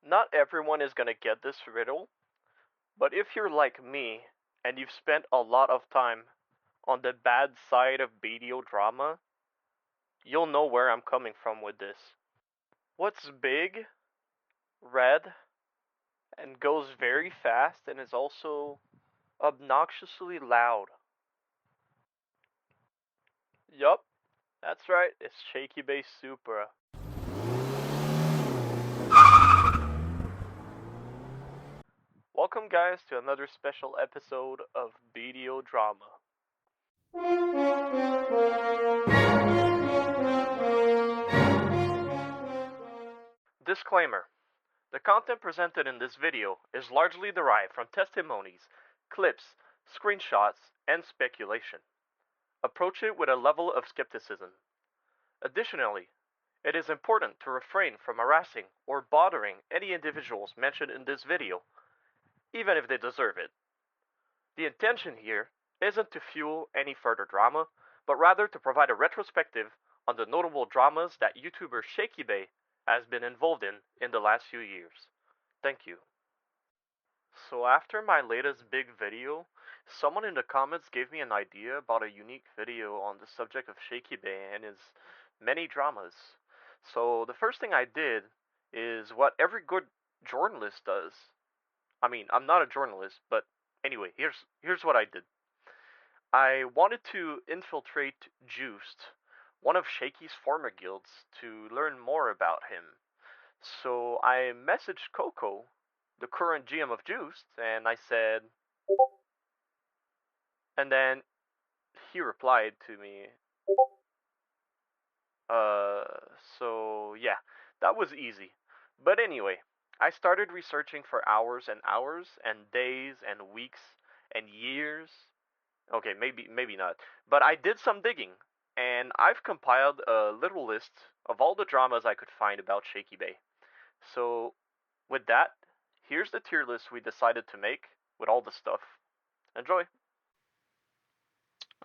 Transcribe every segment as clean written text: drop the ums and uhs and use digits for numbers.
Not everyone is gonna get this riddle, but if you're like me and you've spent a lot of time on the bad side of BDO drama, you'll know where I'm coming from with this. What's big, red, and goes very fast and is also obnoxiously loud? Yup, that's right, it's Shaky Base Supra. Welcome, guys, to another special episode of BDO Drama. Disclaimer: the content presented in this video is largely derived from testimonies, clips, screenshots, and speculation. Approach it with a level of skepticism. Additionally, it is important to refrain from harassing or bothering any individuals mentioned in this video, even if they deserve it. The intention here isn't to fuel any further drama, but rather to provide a retrospective on the notable dramas that YouTuber Shaky Bay has been involved in the last few years. Thank you. So after my latest big video, someone in the comments gave me an idea about a unique video on the subject of Shaky Bay and his many dramas. So the first thing I did is what every good journalist does. I mean, I'm not a journalist, but anyway, here's what I did. I wanted to infiltrate Juiced, one of Shaky's former guilds, to learn more about him. So I messaged Coco, the current GM of Juiced, and I said, and then he replied to me, uh, so yeah, that was easy. But anyway, I started researching for hours and hours and days and weeks and years. Okay, maybe not. But I did some digging, and I've compiled a little list of all the dramas I could find about Shaky Bay. So, with that, here's the tier list we decided to make with all the stuff. Enjoy!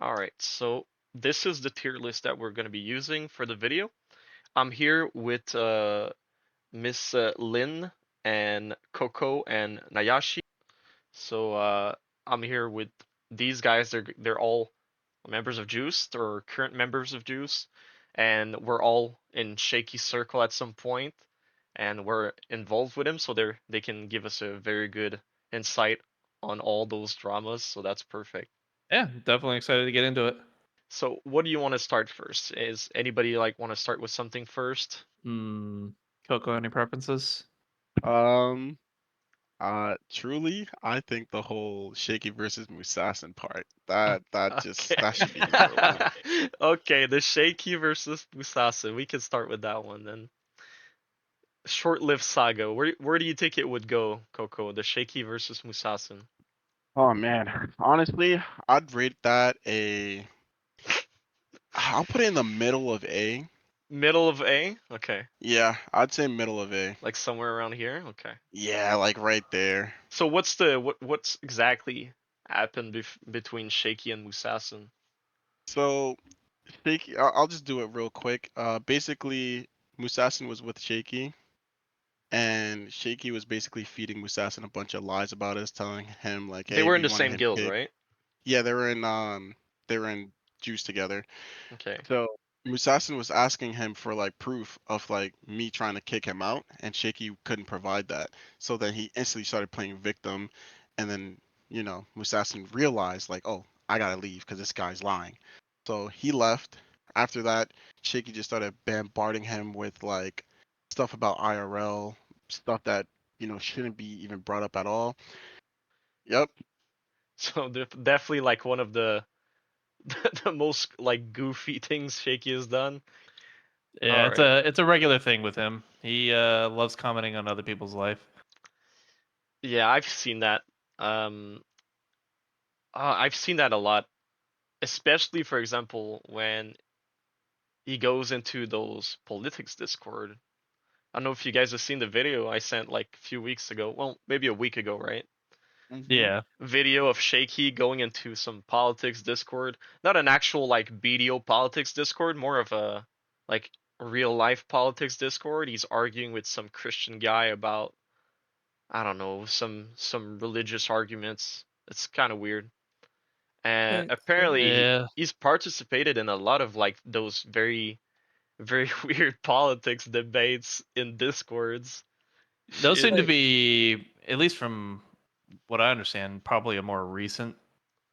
Alright, so this is the tier list that we're going to be using for the video. I'm here with Miss Lin and Coco and Nayashi. So I'm here with these guys. They're all members of Juice or current members of Juice, and we're all in Shaky Circle at some point, and we're involved with him, so they can give us a very good insight on all those dramas. So that's perfect. Yeah, definitely excited to get into it. So what do you want to start first? Is anybody like want to start with something first? Coco, any preferences? Um, truly, I think the whole Shaky versus Musasin part, Okay. that should be number one. Okay, the Shaky versus Musasa. We can start with that one then. Short-lived saga. Where do you think it would go, Coco? The Shaky versus Musasin. Oh man, honestly, I'd rate that a. I'll put it in the middle of A. Middle of A? Okay. Yeah, I'd say middle of A. Like somewhere around here? Okay. Yeah, like right there. So what's exactly happened between Shaky and Musasin? So, Shaky, I'll just do it real quick. Basically, Musasin was with Shaky, and Shaky was basically feeding Musasin a bunch of lies about us, telling him like, They "Hey, were in we the wanted same him guild, kicked." right? Yeah, they were in Juice together. Okay. So Musasin was asking him for like proof of like me trying to kick him out, and Shaky couldn't provide that. So then he instantly started playing victim, and then Musasin realized like, oh, I gotta leave because this guy's lying. So he left. After that, Shaky just started bombarding him with like stuff about IRL, stuff that shouldn't be even brought up at all. Yep. So definitely like one of the the most like goofy things Shaky has done. Yeah, All it's right. a regular thing with him. He loves commenting on other people's life. Yeah, I've seen that. Um, I've seen that a lot, especially for example when he goes into those politics Discord. I don't know if you guys have seen the video I sent like a few weeks ago. Well, maybe a week ago, right? Hmm. Yeah. Video of Shaky going into some politics Discord. Not an actual like BDO politics Discord, more of a like real life politics Discord. He's arguing with some Christian guy about I don't know, some religious arguments. It's kind of weird. And Wait, so apparently Yeah, he's participated in a lot of like those very weird politics debates in discords. those seem to It's Wait. be, at least from what I understand, probably a more recent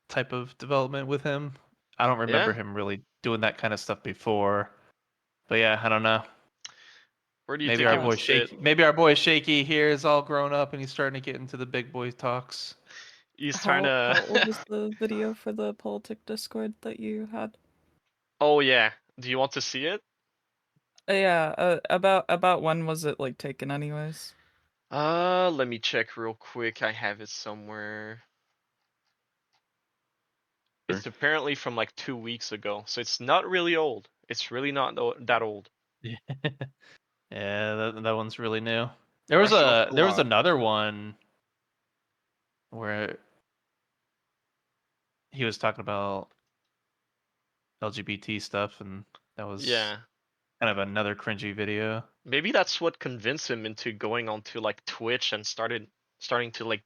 type of development with him. I don't remember yeah. him really doing that kind of stuff before. But yeah, I don't know. Where do you Maybe think our he uh, would boy fit? Shaky, maybe our boy Shaky here is all grown up and he's starting to get into the big boy talks. He's trying how to. old is the video for the politic Discord that you had? Oh yeah. Do you want to see it? Yeah, about when was it like taken anyways? Let me check real quick. I have it somewhere. Sure. It's apparently from like 2 weeks ago, so it's not really old. It's really not that old. Yeah, that one's really new. Fresh off the There was lot. another one where he was talking about LGBT stuff, and that was Yeah. kind of another cringy video. Maybe that's what convinced him into going onto like Twitch and starting to like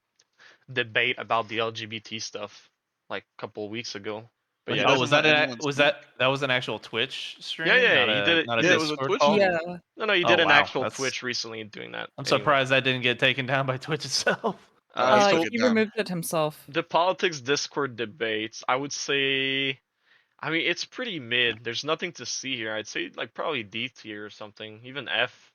debate about the LGBT stuff like a couple of weeks ago. But But he yeah, Oh, doesn't was let that anyone see. that was an actual Twitch yeah, stream, yeah, he did it. not He a Yeah, did it it. was a Discord Twitch call? stream. Yeah. No, he Oh did an wow, actual that's Twitch recently doing that. I'm Anyway, surprised that didn't get taken down by Twitch itself. He so took it He down. removed it himself. the politics Discord debates, I would say. I mean, it's pretty mid. There's nothing to see here. I'd say like probably D tier or something, even F.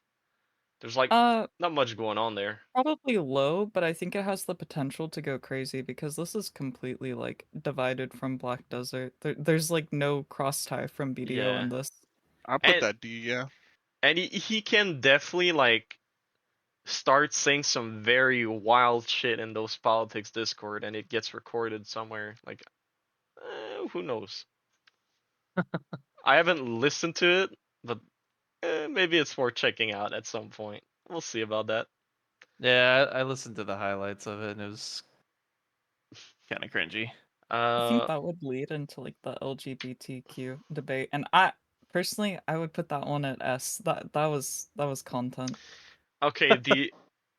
There's like Uh, not much going on there. Probably low, but I think it has the potential to go crazy because this is completely like divided from Black Desert. There's like no cross tie from BDO Yeah, in this. I put and that D. Yeah. he can definitely like start saying some very wild shit in those politics Discord, and it gets recorded somewhere. Like, who knows? I haven't listened to it, but maybe it's worth checking out at some point. We'll see about that. Yeah, I listened to the highlights of it, and it was kind of cringy. I think Uh, that would lead into like the LGBTQ debate, and I personally I would put that one at S. That was content. okay,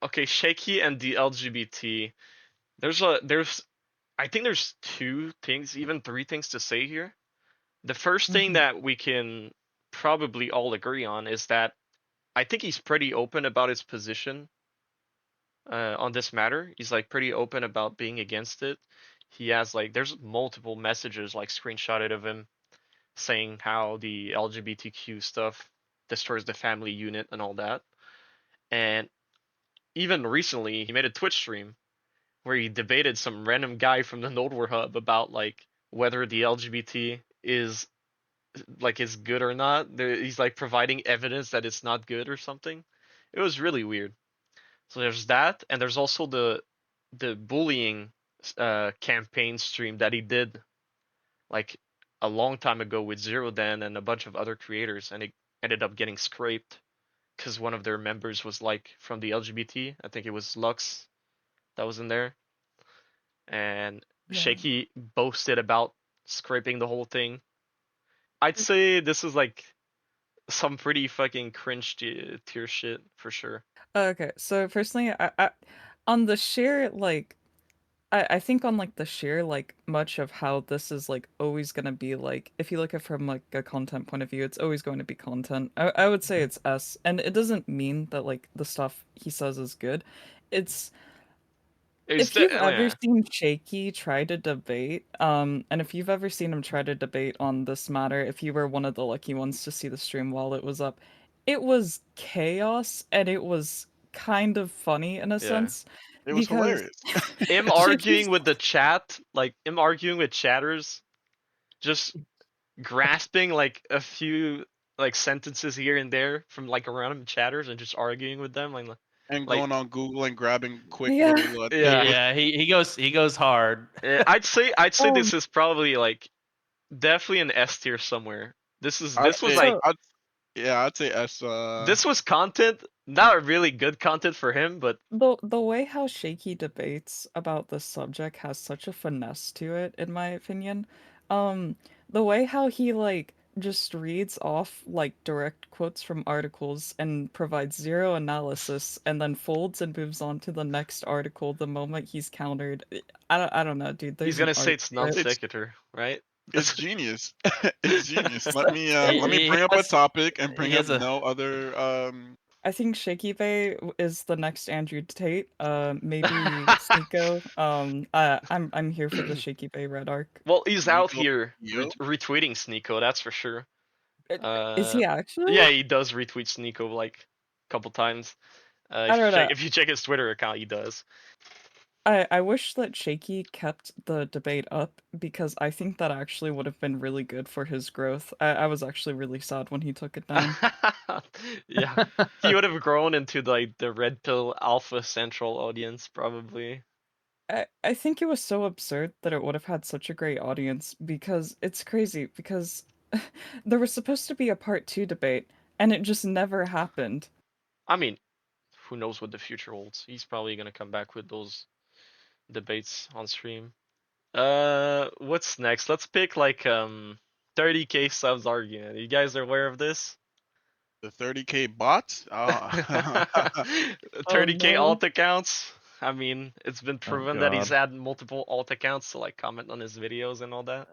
okay, Shaky and the LGBT. There's I think there's two things, even three things to say here. The first thing Hmm. that we can probably all agree on is that I think he's pretty open about his position on this matter. He's like pretty open about being against it. He has like there's multiple messages like screenshotted of him saying how the LGBTQ stuff destroys the family unit and all that. And even recently, he made a Twitch stream where he debated some random guy from the Nodewar Hub about like whether the LGBT is good or not. He's like providing evidence that it's not good or something. It was really weird. So there's that, and there's also the bullying campaign stream that he did like a long time ago with Zero Dan and a bunch of other creators, and it ended up getting scraped because one of their members was like from the LGBT. I think it was Lux that was in there, and Yeah. Shaky boasted about scraping the whole thing. I'd say this is like some pretty fucking cringe tier shit for sure. Okay, so personally, I on the sheer like I think on like the sheer like much of how this is like always gonna be like if you look at it from like a content point of view, it's always going to be content. I would say it's S, and it doesn't mean that like the stuff he says is good. It's if you've Oh ever yeah, seen Shaky try to debate, and if you've ever seen him try to debate on this matter, if you were one of the lucky ones to see the stream while it was up, it was chaos and it was kind of funny in a yeah. sense It was because hilarious. Him Shaky's arguing with the chat, like him arguing with chatters, just grasping like a few like sentences here and there from like random chatters and just arguing with them, And like going on Google and grabbing quick yeah. little yeah. tidbits. Yeah, he goes hard. I'd say Um, this is probably like definitely an S tier somewhere. I'd This was say, like so I'd say S. this was content, not really good content for him, but the way how Shaky debates about this subject has such a finesse to it, in my opinion. Um, the way how he like just reads off like direct quotes from articles and provides zero analysis and then folds and moves on to the next article the moment he's countered. I don't know, dude. He's There's an gonna say art it's to non it. sequitur, right? It's genius. It's genius. So- Let me He bring up a has- topic and bring he up has a no other I think Shaky Bay is the next Andrew Tate. Maybe Sneeko. I'm here for the Shaky Bay red arc. Well, he's out Nico here Yo. retweeting Sneeko, that's for sure. Is he actually? Yeah, he does retweet Sneeko like a couple times. I don't know. If you check his Twitter account, he does. I wish that Shaky kept the debate up because I think that actually would have been really good for his growth. I was actually really sad when he took it down. Yeah, he would have grown into like the red pill alpha central audience probably. I think it was so absurd that it would have had such a great audience because it's crazy because there was supposed to be a part 2 debate and it just never happened. I mean, who knows what the future holds? He's probably gonna come back with those debates on stream. What's next? Let's pick like 30k subs argument. You guys are aware of this? The 30K bots? 30k no. alt accounts. I mean, it's been Oh, proven that he's God. had multiple alt accounts to like comment on his videos and all that.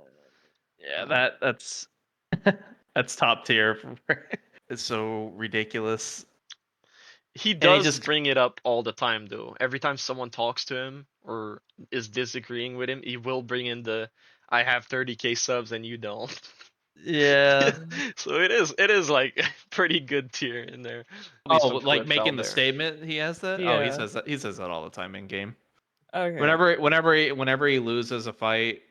Yeah, that's that's top tier. It's so ridiculous. He he does just- bring it up all the time though. Every time someone talks to him or is disagreeing with him, he will bring in the I have 30k subs and you don't. Yeah. So it is like pretty good tier in there. At least Oh, some like clips making out the there. statement. He has that. Oh, he Yeah. says that. He says that all the time in game. Okay. Whenever he loses a fight,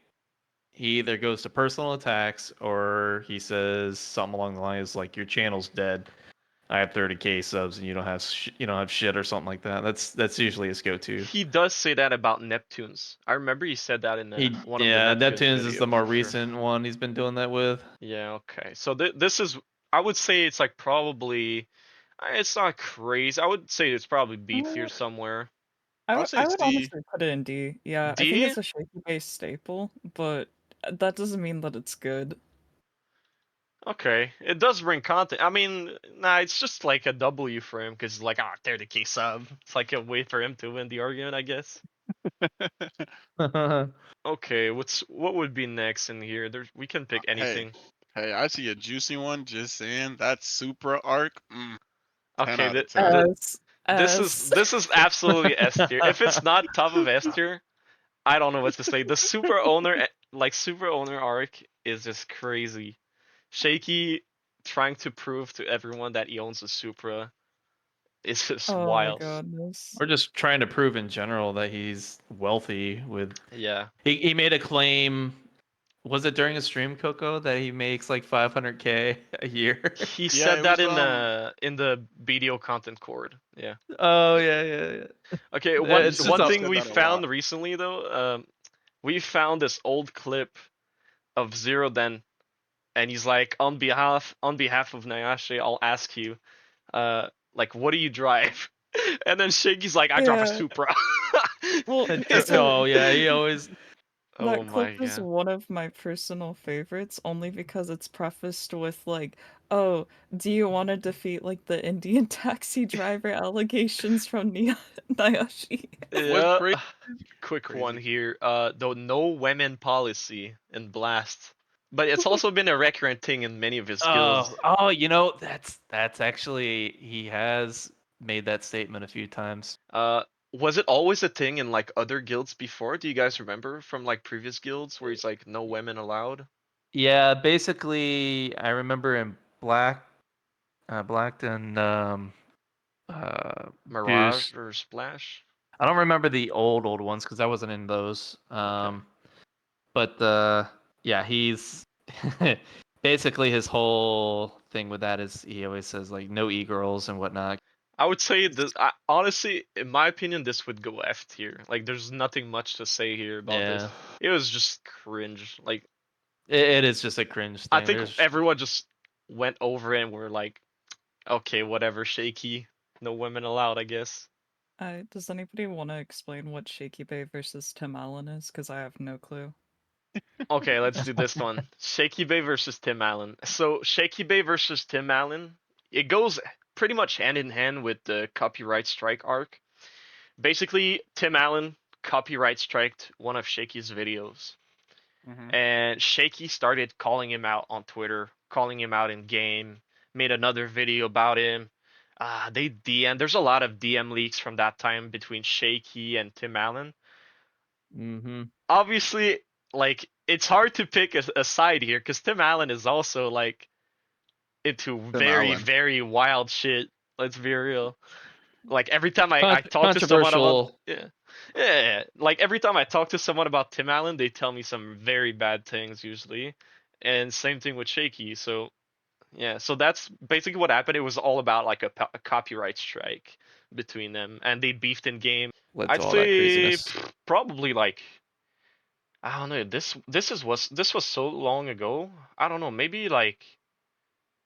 he either goes to personal attacks or he says something along the lines like your channel's dead. I have 30k subs and you don't have shit or something like that. That's usually his go-to. He does say that about Neptunes. I remember he said that in one of the Neptunes is the videos, more for sure. recent one he's been doing that with. Yeah, okay. So this is, I would say it's like probably, it's not crazy. I would say it's probably B tier somewhere. I'll say I would C. honestly put it in D. Yeah, I think D? it's a Shaky Bay staple, but that doesn't mean that it's good. Okay, it does bring content. I mean, nah, it's just like a W for him because like, 30k sub. It's like a way for him to win the argument, I guess. Okay, what would be next in here? We can pick anything. Hey, I see a juicy one. Just saying that Supra arc. 10 Okay, out of 10. this is absolutely S tier. If it's not top of S tier, I don't know what to say. The super owner arc is just crazy. Shaky trying to prove to everyone that he owns a Supra is just Oh wild. my goodness. Or just trying to prove in general that he's wealthy with. Yeah. He made a claim. Was it during a stream, Coco, that he makes like 500k a year? He Yeah, said it that was, in the BDO content cord. Yeah. Oh yeah. Okay, It's just one a- thing said we that a found lot. recently though, we found this old clip of Zero Den, and he's like, on behalf of Nayashe, I'll ask you, like, what do you drive? And then Shaky's like, I drive a Yeah. Supra. Well, Oh yeah, he always. Oh that my clip is god. one of my personal favorites only because it's prefaced with like, "Oh, do you want to defeat like the Indian taxi driver allegations from Nayashi?" What's Yeah. crazy? Quick one Crazy. here. The no women policy in Blast. But it's also been a recurrent thing in many of his guilds. Oh, that's actually he has made that statement a few times. Was it always a thing in like other guilds before? Do you guys remember from like previous guilds where he's like no women allowed? Yeah, basically, I remember in Blacked and Mirage Goose. or Splash? I don't remember the old ones because I wasn't in those. But yeah, he's basically his whole thing with that is he always says like no e-girls and whatnot. I would say this. Honestly, in my opinion, this would go F tier. Like, there's nothing much to say here about this. Yeah, It was just cringe. Like, it is just a cringe I thing. think everyone just went over it and were like, okay, whatever, Shaky. No women allowed, I guess. Does anybody want to explain what Shaky Bay versus Tim Allen is? Because I have no clue. Okay, let's do this one. Shaky Bay versus Tim Allen. So Shaky Bay versus Tim Allen, it goes pretty much hand in hand with the copyright strike arc. Basically, Tim Allen copyright striked one of Shaky's videos. Hmm. And Shaky started calling him out on Twitter, calling him out in game, made another video about him. They DM. There's a lot of DM leaks from that time between Shaky and Tim Allen. Mm-hmm. Obviously, like it's hard to pick a side here because Tim Allen is also like into Tim very, Allen. very wild shit. Let's be real. Like every time I talk to someone about Controversial. yeah, like every time I talk to someone about Tim Allen, they tell me some very bad things usually, and same thing with Shaky. So yeah, so that's basically what happened. It was all about like a copyright strike between them, and they beefed in game. Led to I'd all that say craziness. probably like I don't know. This was so long ago. I don't know. Maybe like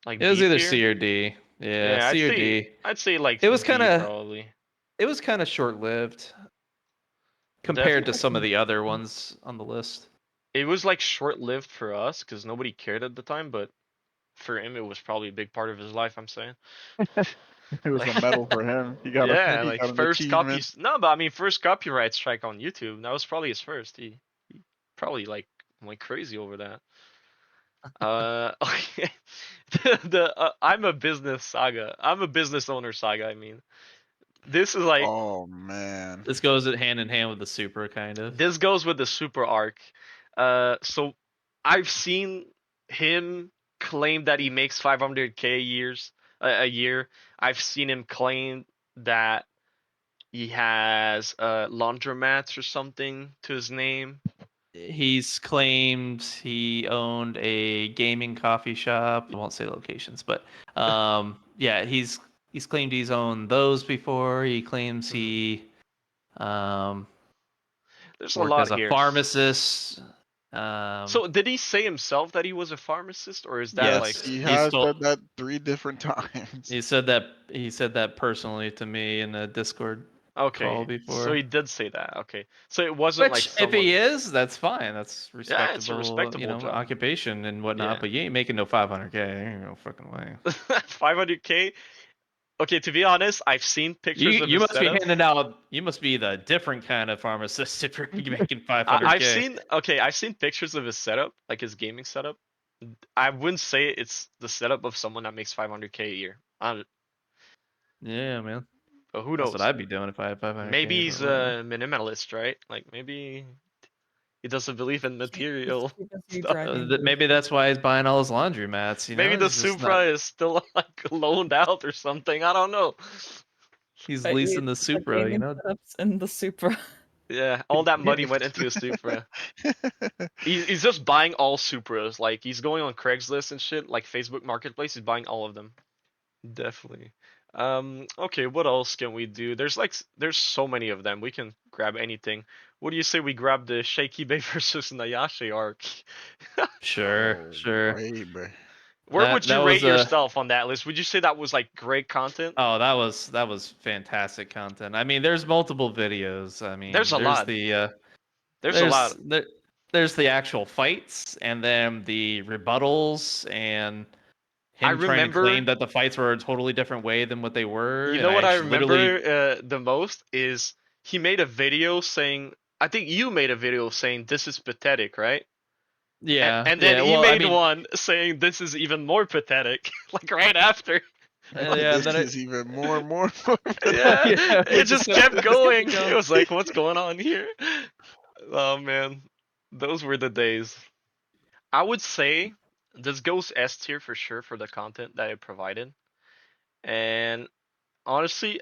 It was B either tier. C or D. Yeah, Yeah, C or D. I'd say like It was kind D of probably. it was kind of short-lived compared to Definitely. some of the other ones on the list. It was like short-lived for us because nobody cared at the time, but for him it was probably a big part of his life, I'm saying. It was Like a medal for him. He got a yeah, he like got an first achievement. copies. No, but I mean first copyright strike on YouTube. That was probably his first. He probably like went crazy over that. Okay. I'm a business saga. I'm a business owner saga, I mean. This is like Oh man. This goes hand in hand with the Super, kind of. this goes with the super arc. So I've seen him claim that he makes 500K a year. I've seen him claim that he has laundromats or something to his name. He's claimed he owned a gaming coffee shop. I won't say locations, but yeah, he's claimed he's owned those before. He claims Mhm. he um, There's a worked lot as a here. pharmacist. So did he say himself that he was a pharmacist, or is that like Yes, Yes, he he's has told. said that 3 different times. He said that personally to me in a Discord call okay? So before. he did say that. Okay, so it wasn't like Which, if someone. he is, that's fine. That's Yeah, it's a respectable, respectable job. occupation and whatnot. Yeah. But you ain't making no 500K. There ain't no fucking way. 500K. Okay, to be honest, I've seen pictures of You his must be setup. handing out. You must be the different kind of pharmacist if you're making I've 500K. seen I've seen pictures of his setup, like his gaming setup. I wouldn't say it's the setup of someone that makes 500K a year. Yeah, man. But who That's what knows? I'd be doing if I had 500K. Maybe But he's whatever. a minimalist, right? Like maybe he doesn't believe in He's material too busy stuff. driving Maybe that's why he's buying all his laundry mats. Maybe the He's just not. Supra is still like loaned out or something. I don't know. He's the leasing the the Supra. gaming setups in the Supra. Yeah, all that money went into a Supra. He's just buying all Supras. Like he's going on Craigslist and shit, like Facebook Marketplace. He's buying all of them. Definitely. Okay, what else can we do? There's so many of them. We can grab anything. What do you say we grab the Shaky Bay versus Nayashi arc? Sure, Oh, sure. baby. Where would That you rate was a. yourself on that list? Would you say that was like great content? Oh, that was fantastic content. I mean, there's multiple videos. I There's mean, a lot. There's a there's lot. there, there's the actual fights, and then the rebuttals, and I him trying to claim remember, that the fights were a totally different way than what they were. you And know I what I actually literally, remember the most is he made a video saying, I think you made a video saying this is pathetic, right? And then yeah. he Well, I made mean, one saying this is even more pathetic, like right after. yeah. This Then is even more and more. Yeah, yeah, it just kept it just kept going. it It going. was like, what's going on here? Oh man, those were the days. I would say this goes S tier for sure for the content that it provided. And honestly,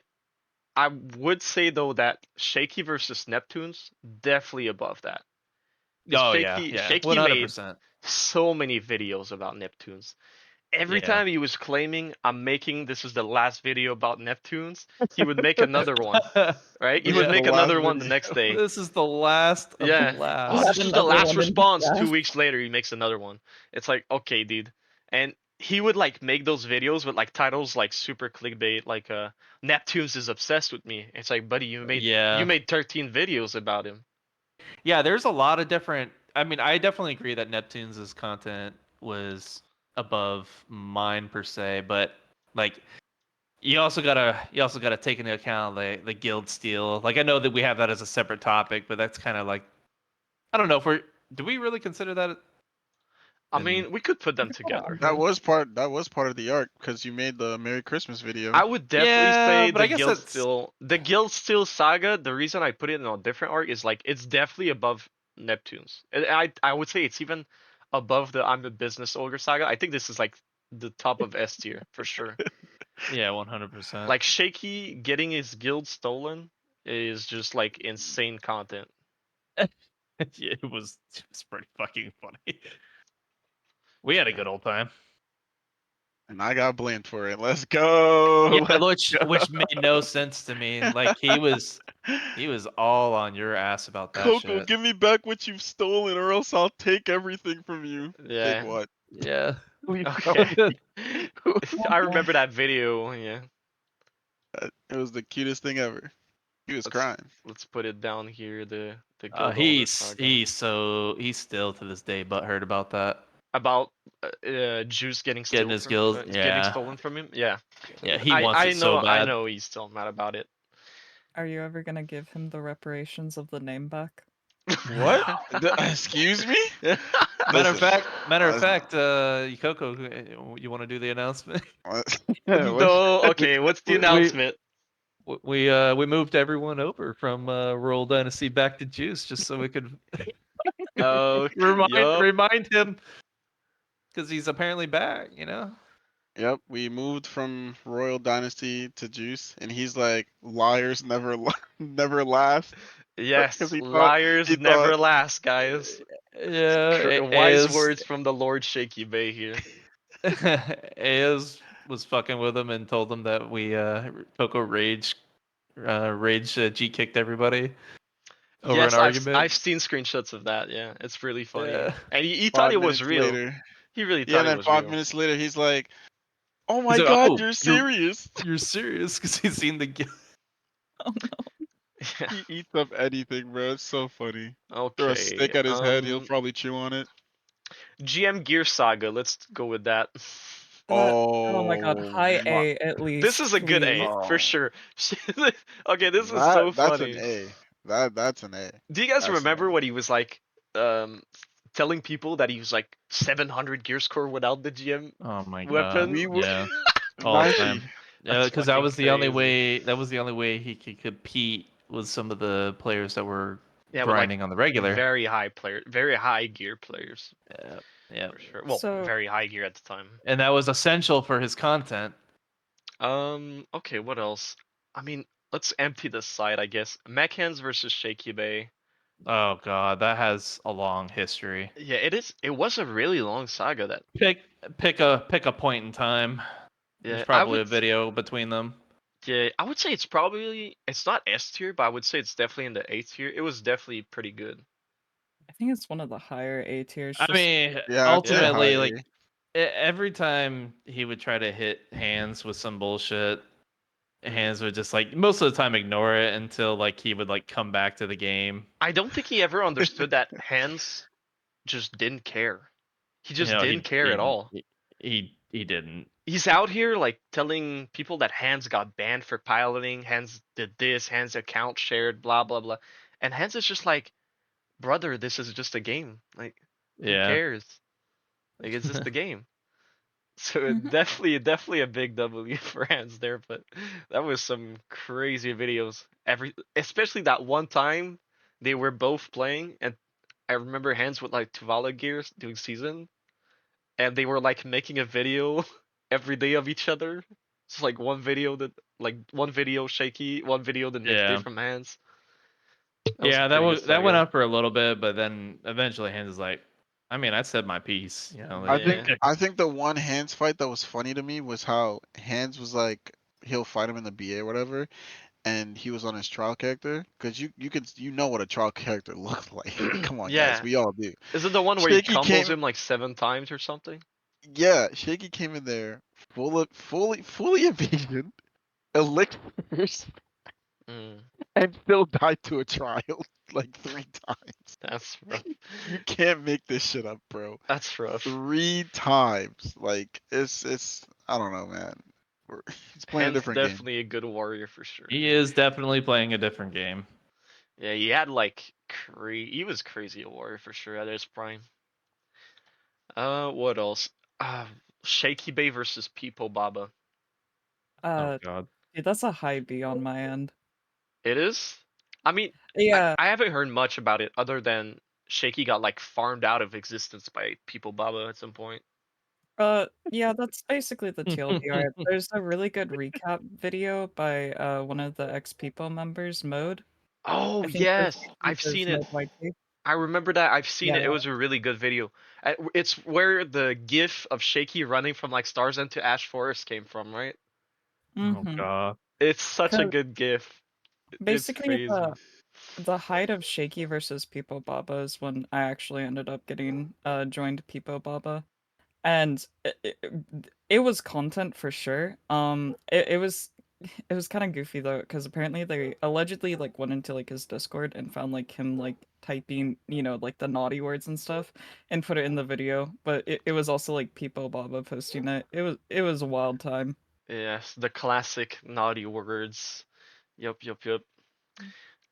I would say though that Shaky versus Neptunes definitely above that. Because Oh yeah, Shaky made 100%. so many videos about Neptunes. Every Yeah. time he was claiming, I'm making this is the last video about Neptunes, he would make another one, right? He This would is Yeah. the make last another one the video. next day. This is the last of the Yeah. He Oh, had last. this was the another last one in his response. stash. 2 weeks later, he makes another one. It's like, okay, dude. And he would like make those videos with like titles like super clickbait, like Neptunes is obsessed with me. It's like, buddy, you Yeah. made 13 videos about him. Yeah, there's a lot of different I mean, I definitely agree that Neptune's content was above mine per se, but like you also gotta take into account the guild steal. Like I know that we have that as a separate topic, but that's kind of like I don't know if do we really consider that? I mean, we could put them You could put it together. on That both. was part of the arc because you made the Merry Christmas video. I would definitely Yeah, say but I guess that's the Guild Steel saga. The reason I put it in a different arc is like it's definitely above Neptune's. And I would say it's even above the I'm the Business Ogre saga. I think this is like the top of S tier for sure. yeah, 100%. Like Shaky getting his guild stolen is just like insane content. Yeah, it was pretty fucking funny. We had a good old time. And I got blamed for it. Let's go. Yeah, Let's which made no sense to me. Like he was all on your ass about that Coco, shit. give me back what you've stolen, or else I'll take everything from you. Take Yeah. what? Yeah. Okay. I remember that video. Yeah. It was the cutest thing ever. He was Let's crying. let's put it down here. The Guild Ogre He's saga. he's still to this day butthurt about that. About Juice Getting his guild. getting Yeah. stolen from him. Yeah, Yeah, he wants it so I bad. know he's still mad about it. Are you ever gonna give him the reparations of the name back? What? Excuse me? Matter of Listen, fact, Coco, you want to do the announcement? No, okay. What's the We- announcement? we moved everyone over from Royal Dynasty back to Juice just so we could Oh, yup. remind him because he's apparently back. Yep, we moved from Royal Dynasty to Juice, and he's like, liars never never last. Yes, 'Cause liars he never thought last, guys. Yeah, Wise words from the Lord Shaky Bay here. Ayaz was fucking with him and told him that we Coco rage G kicked everybody over Yes, an argument. I've seen screenshots of that. Yeah, it's really funny. Yeah. And he thought five it was minutes real. later. He really Yeah, thought and it then was 5 minutes later, he's like, "Oh my He's like, God, "Oh, you're serious." You're serious because he's seen the guild. Oh no. real. He eats up anything, bro. It's so funny. Throw a Okay. stick at his head, he'll probably chew on it. GM Gear Saga. Let's go with that. Oh my god, Oh high my, A at least. This is a good A please. for oh, sure. Okay, this is so that's an funny. A. That's an A. Do you guys That's an remember A. what he was like um telling people that he was like 700 gear score without the GM Oh my god. weapon? We were Yeah. All the time. 90. Yeah, That's because that fucking was the only crazy. way. That was the only way he could compete with some of the players that were Yeah, with like grinding on the regular. very high gear players Yeah. Yeah. for sure. Well, So- very high gear at the time. And that was essential for his content. Okay, what else? I mean, let's empty this side, I guess. Mech Hands versus Shaky Bay. Oh god, that has a long history. Yeah, it is. It was a really long saga that. Pick a point in time. Yeah, There's I probably would. a video between them. Yeah, I would say it's not S tier, but I would say it's definitely in the A tier. It was definitely pretty good. I think it's one of the higher A tiers. I just- mean, Yeah, I'd say ultimately, high like A. every time he would try to hit Hands with some bullshit, Hands would just like most of the time ignore it until like he would like come back to the game. I don't think he ever understood that Hans just didn't care. He just didn't care at all. He didn't. He's out here like telling people that Hans got banned for piloting, Hans did this, Hans account shared, blah blah blah. And Hans is just like, brother, this is just a game. Like, who Yeah. cares? Like, it's just a game. So Mhm. definitely a big W for Hans there, but that was some crazy videos. Especially that one time they were both playing, and I remember Hans with like Tuvala gears doing season, and they were like making a video every day of each other. It's like one video Shaky, one video the next day Yeah. from Hans. Yeah, that pretty that went saga. up for a little bit, but then eventually Hands is like, I mean, I said my piece, I like, think I think the one Hands fight that was funny to me was how Hands was like he'll fight him in the BA or whatever, and he was on his trial character because you know what a trial character looks like. Come on, Yeah. guys, we all do. Is it the one where he Shaky combos came- him like 7 times or something? Yeah, Shaky came in there fully evasion, elixirs, Mm. and still died to a trial. like 3 times. That's rough. You can't make this shit up, bro. That's rough. 3 times. Like it's I don't know, man. He's playing a Hen's different game. definitely a good warrior for sure. He is definitely playing a different game. Yeah, he had like he was crazy a warrior for sure at his prime. What else? Shaky Bay versus Poipo Baba. Oh god. Dude, that's a high B on my end. It is? I mean, Yeah, I haven't heard much about it other than Shaky got like farmed out of existence by Poipo Baba at some point. yeah, that's basically the TLDR. There's a really good recap video by one of the ex-People members, Mode. Oh I think his yes, I've YouTube is seen it. Mode YT. I remember that. I've seen Yeah. it. It was a really good video. It's where the gif of Shaky running from like Stars End to Ash Forest came from, right? Oh Mhm. god. It's such a 'Cause good gif. It's basically crazy. the height of Shaky versus Poipo Baba is when I actually ended up getting joined Poipo Baba. And it was content for sure. It was kind of goofy though, because apparently they allegedly like went into like his Discord and found like him like typing, like the naughty words and stuff, and put it in the video. But it was also like Peepo Baba posting it. It was a wild time. Yes, the classic naughty words. Yup.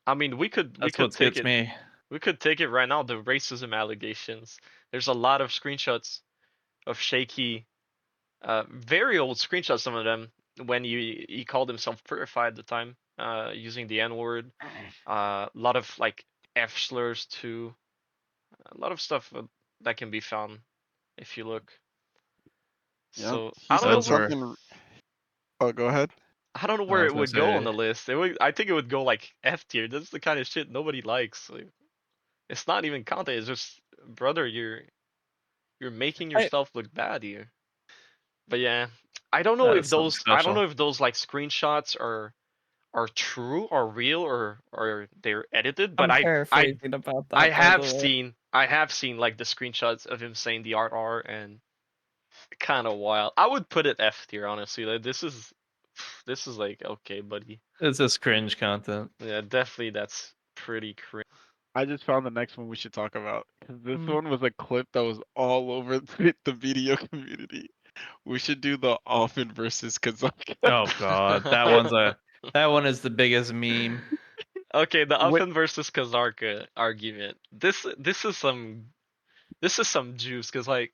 I mean, we could That's take what gets it. me. We could take it right now. The racism allegations. There's a lot of screenshots of Shaky, very old screenshots. Some of them when he called himself purified at the time, using the N word. A lot of like F slurs too. A lot of stuff that can be found if you look. Yep. So He I don't know said Those where were something. Oh, go ahead. I don't know I where was it gonna would go on say the list. I think it would go like F tier. That's the kind of shit nobody likes. Like, it's not even content. It's just, brother, you're making I yourself look bad here. But yeah, I don't know that if is something special. those like screenshots are true or real or they're edited. But I'm I paraphrasing about that, by the way. I have seen like the screenshots of him saying the R and kind of wild. I would put it F tier honestly. Like this is like okay, buddy. It's just cringe content. Yeah, definitely that's pretty cringe. I just found the next one we should talk about. 'Cause this Mm. one was a clip that was all over the video community. We should do the Often versus Kazaka. Oh god. That one is the biggest meme. Okay, the Wait, Uffen versus Kazarka argument. This is some juice because like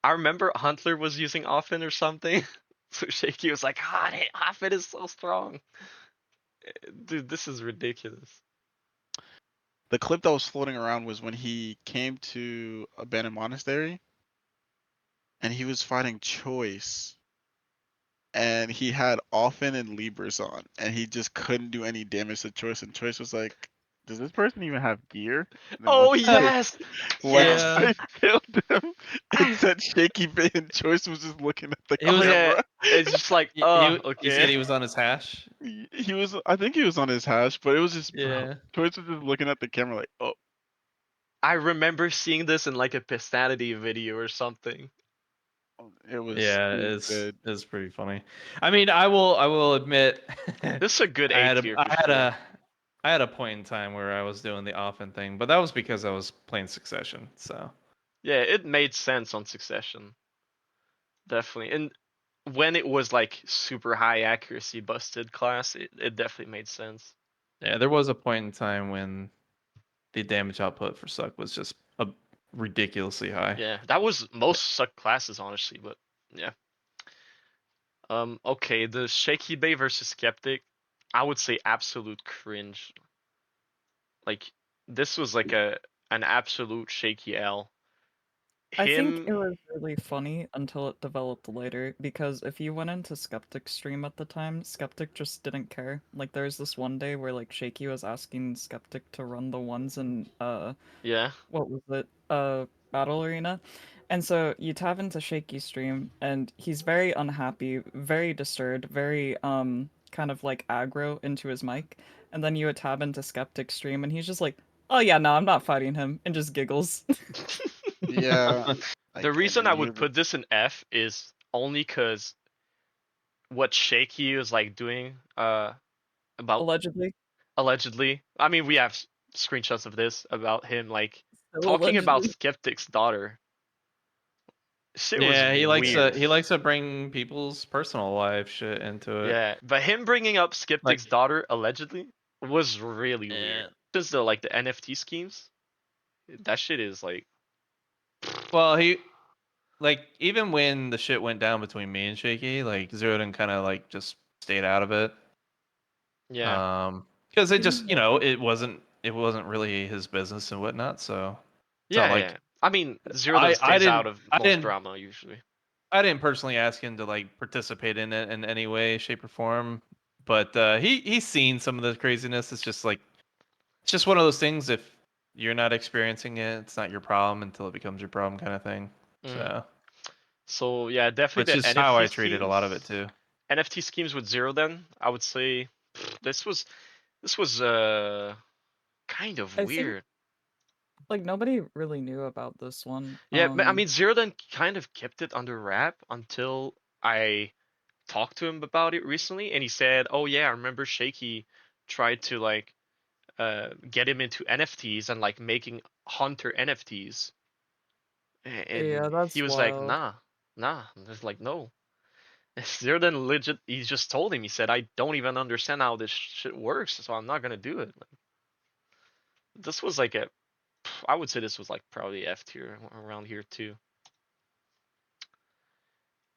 I remember Huntler was using Uffen or something. So Shaky was like, "God, Uffen is so strong." Dude, this is ridiculous. the clip that was floating around was when he came to Abandoned Monastery and he was fighting Choice. And he had Often and Libras on, and he just couldn't do any damage to Choice. And Choice was like, "Does this person even have gear?" And then Oh once yes, once yes. Yeah. I killed him, it said Shaky Bay, and Choice was just looking at the It was- Oh yeah, camera. it's just like, He, he he said okay. he was on his hash. He was, I think he was on his hash, but it was just, bro. Yeah. Choice was just looking at the camera like, "Oh, I remember seeing this in like a Pistanity video or something. Yeah, it was it's good." it's pretty funny. I mean, I will admit This is a good I A had a tier I for had sure. I had a point in time where I was doing the often thing, but that was because I was playing Succession. So Yeah, it made sense on Succession. Definitely. And when it was like super high accuracy busted class, it definitely made sense. yeah, there was a point in time when the damage output for Suck was just ridiculously high. Yeah, that was most suck classes honestly, but yeah. Okay, the Shaky Bay versus Skeptic, I would say absolute cringe. Like this was like an absolute shaky L. I think Him, it was really funny until it developed later, because if you went into Skeptic's stream at the time, Skeptic just didn't care. Like there was this one day where like Shaky was asking Skeptic to run the ones in yeah. what was it? Battle Arena. And so you tab into Shaky's stream and he's very unhappy, very disturbed, very kind of like aggro into his mic. And then you would tab into Skeptic's stream and he's just like, "Oh yeah, no, I'm not fighting him," and just giggles. Yeah, The and reason then I he would was put this in F is only because what Shaky is like doing about Allegedly. allegedly. I mean, we have screenshots of this about him like So talking about allegedly. Skeptic's daughter. Shit was Yeah, he likes to weird. bring people's personal life shit into it. Yeah, but him bringing up Like, Skeptic's daughter allegedly was really weird. eh. Just the like the NFT schemes, that shit is like, Well, he like even when the shit went down between me and Shaky, like Zeroden kind of like just stayed out of it. yeah, Because it just it wasn't really his business and whatnot. So it's not yeah, like yeah. I mean, Zero then I stays out of I most didn't drama usually. I didn't personally ask him to like participate in it in any way, shape, or form. But he's seen some of the craziness. It's just like it's just one of those things. If you're not experiencing it, it's not your problem until it becomes your problem, kind of thing. Mm. So, So yeah, definitely which the is how NFT I treated a lot of it schemes. too. NFT schemes with Zero then, I would say this was kind of I think weird. like nobody really knew about this one. Yeah, I mean Zero then kind of kept it under wrap until I talked to him about it recently, and he said, "Oh yeah, I remember Shaky tried to like get him into NFTs and like making Hunter NFTs." And Yeah, he that's was like, wild. nah. There's like, no. Zero then legit, he just told him, he said, I don't even understand how this shit works, so I'm not gonna do it. Like, this was like I would say this was like probably F tier around here too.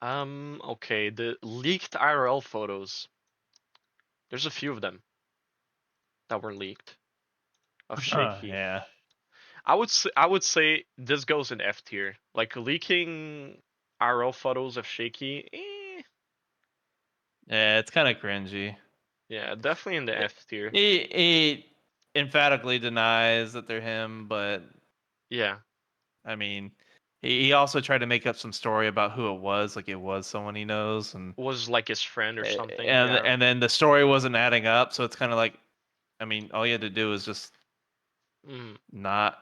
Okay, the leaked IRL photos. There's a few of them that were leaked of Shaky. Yeah. I would say this goes in F tier. Like leaking IRL photos of Shaky, Yeah, it's kind of cringy. yeah, definitely in the It- F tier. he emphatically denies that they're him, but Yeah, I mean, he also tried to make up some story about who it was, like it was someone he knows, was like his friend or something. and Yeah. then the story wasn't adding up. So it's kind of like, I mean, all you had to do is just Mm. not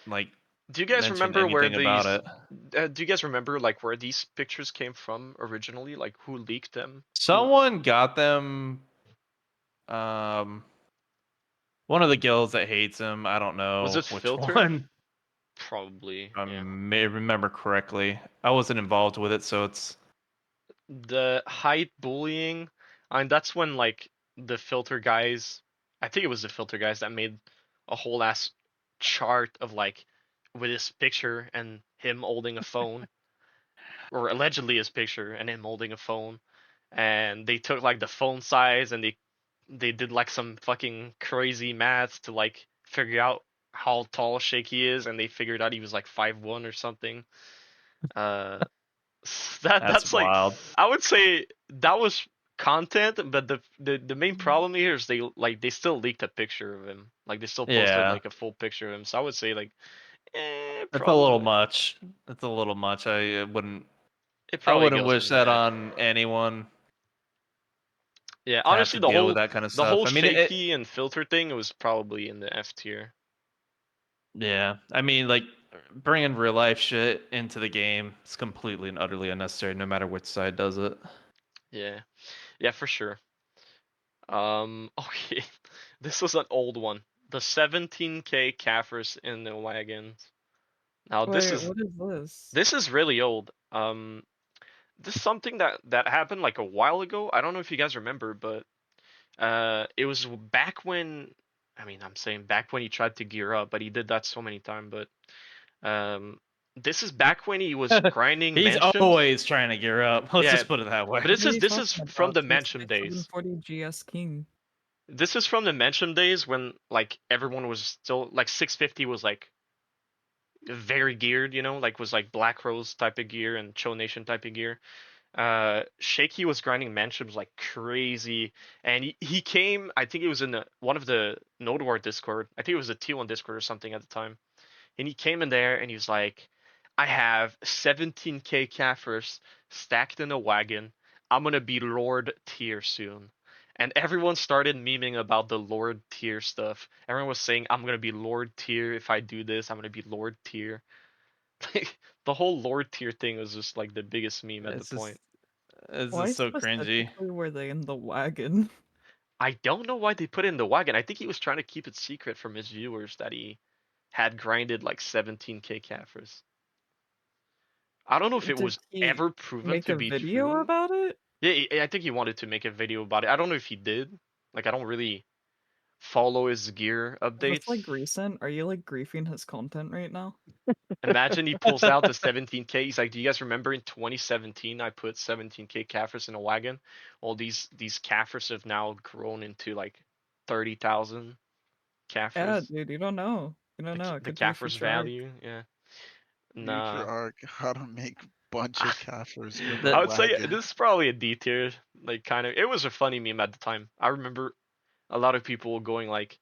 like Do you guys mention remember where anything about these? it. Do you guys remember like where these pictures came from originally? Like who leaked them? Who? Someone got them. Um, one of the guilds that hates him. I don't Was know it which Filter? one. Probably. I Yeah. may remember correctly. I wasn't involved with it, so it's The height bullying. I mean, that's when like the filter guys. I think it was the filter guys that made a whole ass chart of like with his picture and him holding a phone, or allegedly his picture and him holding a phone, and they took like the phone size and they did like some fucking crazy math to like figure out how tall Shaky is, and they figured out he was like 5'1" or something. Uh, that's that's like, wild. I would say that was content, but the main problem here is they still leaked a picture of him. Like they still posted Yeah, like a full picture of him. So I would say like, it's a little problematic. much. It's a little much. Wouldn't. It I probably wouldn't goes wish in the that F. on anyone Yeah, to have to honestly, the deal with whole that kind of the stuff. whole I mean, Shaky and filter thing was probably in the F tier. yeah. I mean, like bringing real life shit into the game is completely and utterly unnecessary, no matter which side does it. Yeah, yeah, for sure. Okay, this was an old one. The 17K Kaffers in the wagons. Now Wait, what is this? this is really old. This is something that happened like a while ago. I don't know if you guys remember, but it was back when. I mean, I'm saying back when he tried to gear up, but he did that so many times. But um, this is back when he was grinding He's mansions. always trying to gear up. Let's Yeah, just put it that way. but What are you this is talking from about? the He's mansion like days. 740 GS King. This is from the mansion days when like everyone was still like 650 was like very geared, like was like Black Rose type of gear and Cho Nation type of gear. Shaky was grinding mansions like crazy, and he came. I think it was in one of the Node War Discord. I think it was a T1 Discord or something at the time. And he came in there and he was like, "I have 17K Kaffers stacked in a wagon. I'm gonna be Lord tier soon." And everyone started memeing about the Lord tier stuff. Everyone was saying, "I'm gonna be Lord tier if I do this. I'm gonna be Lord tier." Like the whole Lord tier thing was just like the biggest meme at the It's just point. it's Why just so cringy. specifically were they in the wagon? I don't know why they put it in the wagon. I think he was trying to keep it secret from his viewers that he had grinded like 17k Caphras. I don't know if it Did was he ever proven make to a be video true. about it? Yeah, I think he wanted to make a video about it. I don't know if he did. Like, I don't really follow his gear Is this updates. like recent? Are you like griefing his content right now? Imagine he pulls out the 17k. He's like, "Do you guys remember in 2017 I put 17k Caphras in a wagon? Well, these Caphras have now grown into like 30,000 Yeah, Caphras. dude, you don't know. You don't know. It The could be a Caphras future arc. value, yeah. Future Nah. arc, how to make bunch of Caphras with The- a I would say wagon. this is probably a D tier. Like, kind of. It was a funny meme at the time. I remember a lot of people going like,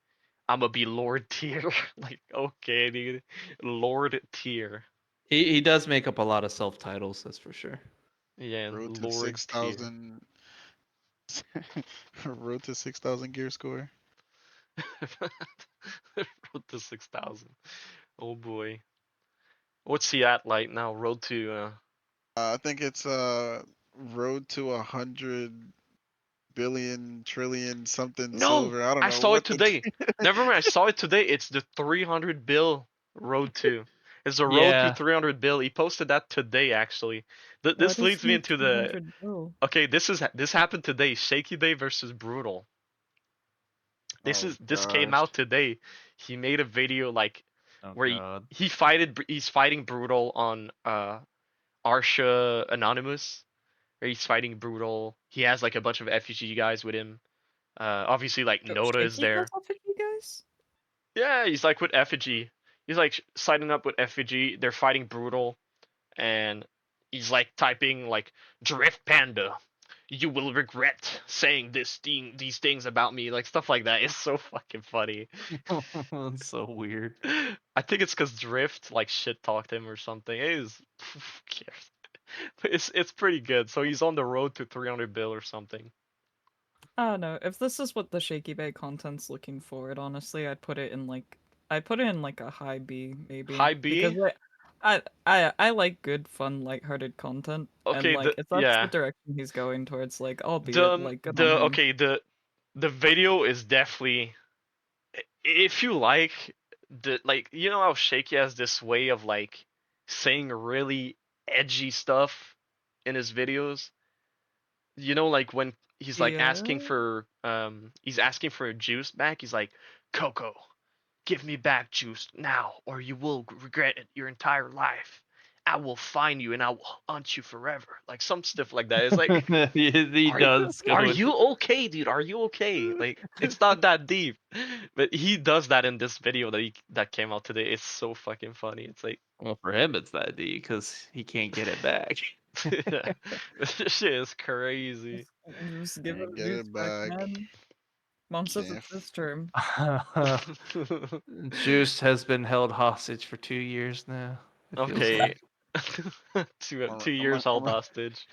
"I'm gonna be Lord tier." Like, okay, dude, Lord tier. he does make up a lot of self titles, that's for sure. Yeah, Road to Lord tier. 6,000. Road to 6,000 gear score. Road to 6,000. Oh boy. What's he at like now? Road to I think it's road to 100 billion trillion something No, silver. I don't I know saw it what the. today. Never mind, I saw it today. It's the 300 bill road to. It's the road to Yeah. 300 bill. He posted that today actually. Why This does leads he me need into the 300 bill? okay. This happened today. Shaky Bay versus Brutal. Oh This came gosh. out today. He made a video like Oh where god. he's fighting Brutal on Arsha Anonymous. Where he's fighting Brutal. He has like a bunch of FUG guys with him. Obviously like Noda is Shaky has there. up with you guys? Yeah, he's like with Effigy. He's like signing up with Effigy. They're fighting Brutal, and he's like typing like Drift Panda. You will regret saying these things about me, like stuff like that. It's so fucking funny. That's so weird. I think it's because Drift like shit talked him or something. It is who cares? It's pretty good. So he's on the road to 300 bill or something. I don't know. If this is what the Shaky Bay content's looking forward, honestly, I'd put it in like a high B maybe High because B. like I like good, fun, lighthearted content, and Okay, like if that's the yeah. direction he's going towards, like albeit like good on The him. okay the video is definitely if you like the like you know how Shaky has this way of like saying really edgy stuff in his videos. You know, like when he's like Yeah. asking for he's asking for a juice back. He's like, Coco, give me back juice now, or you will regret it your entire life. I will find you and I will hunt you forever. Like some stuff like that. It's like, He are does are go into you okay, dude? Are you okay? Like it's not that deep, but he does that in this video that came out today. It's so fucking funny. It's like, well, for him it's that D because he can't get it back. this shit is crazy. Just give Can't it a get juice it back, back. man. Mom says Can't. it's this term. Juice has been held hostage for 2 years now. It feels Okay, like. 2 years held hostage.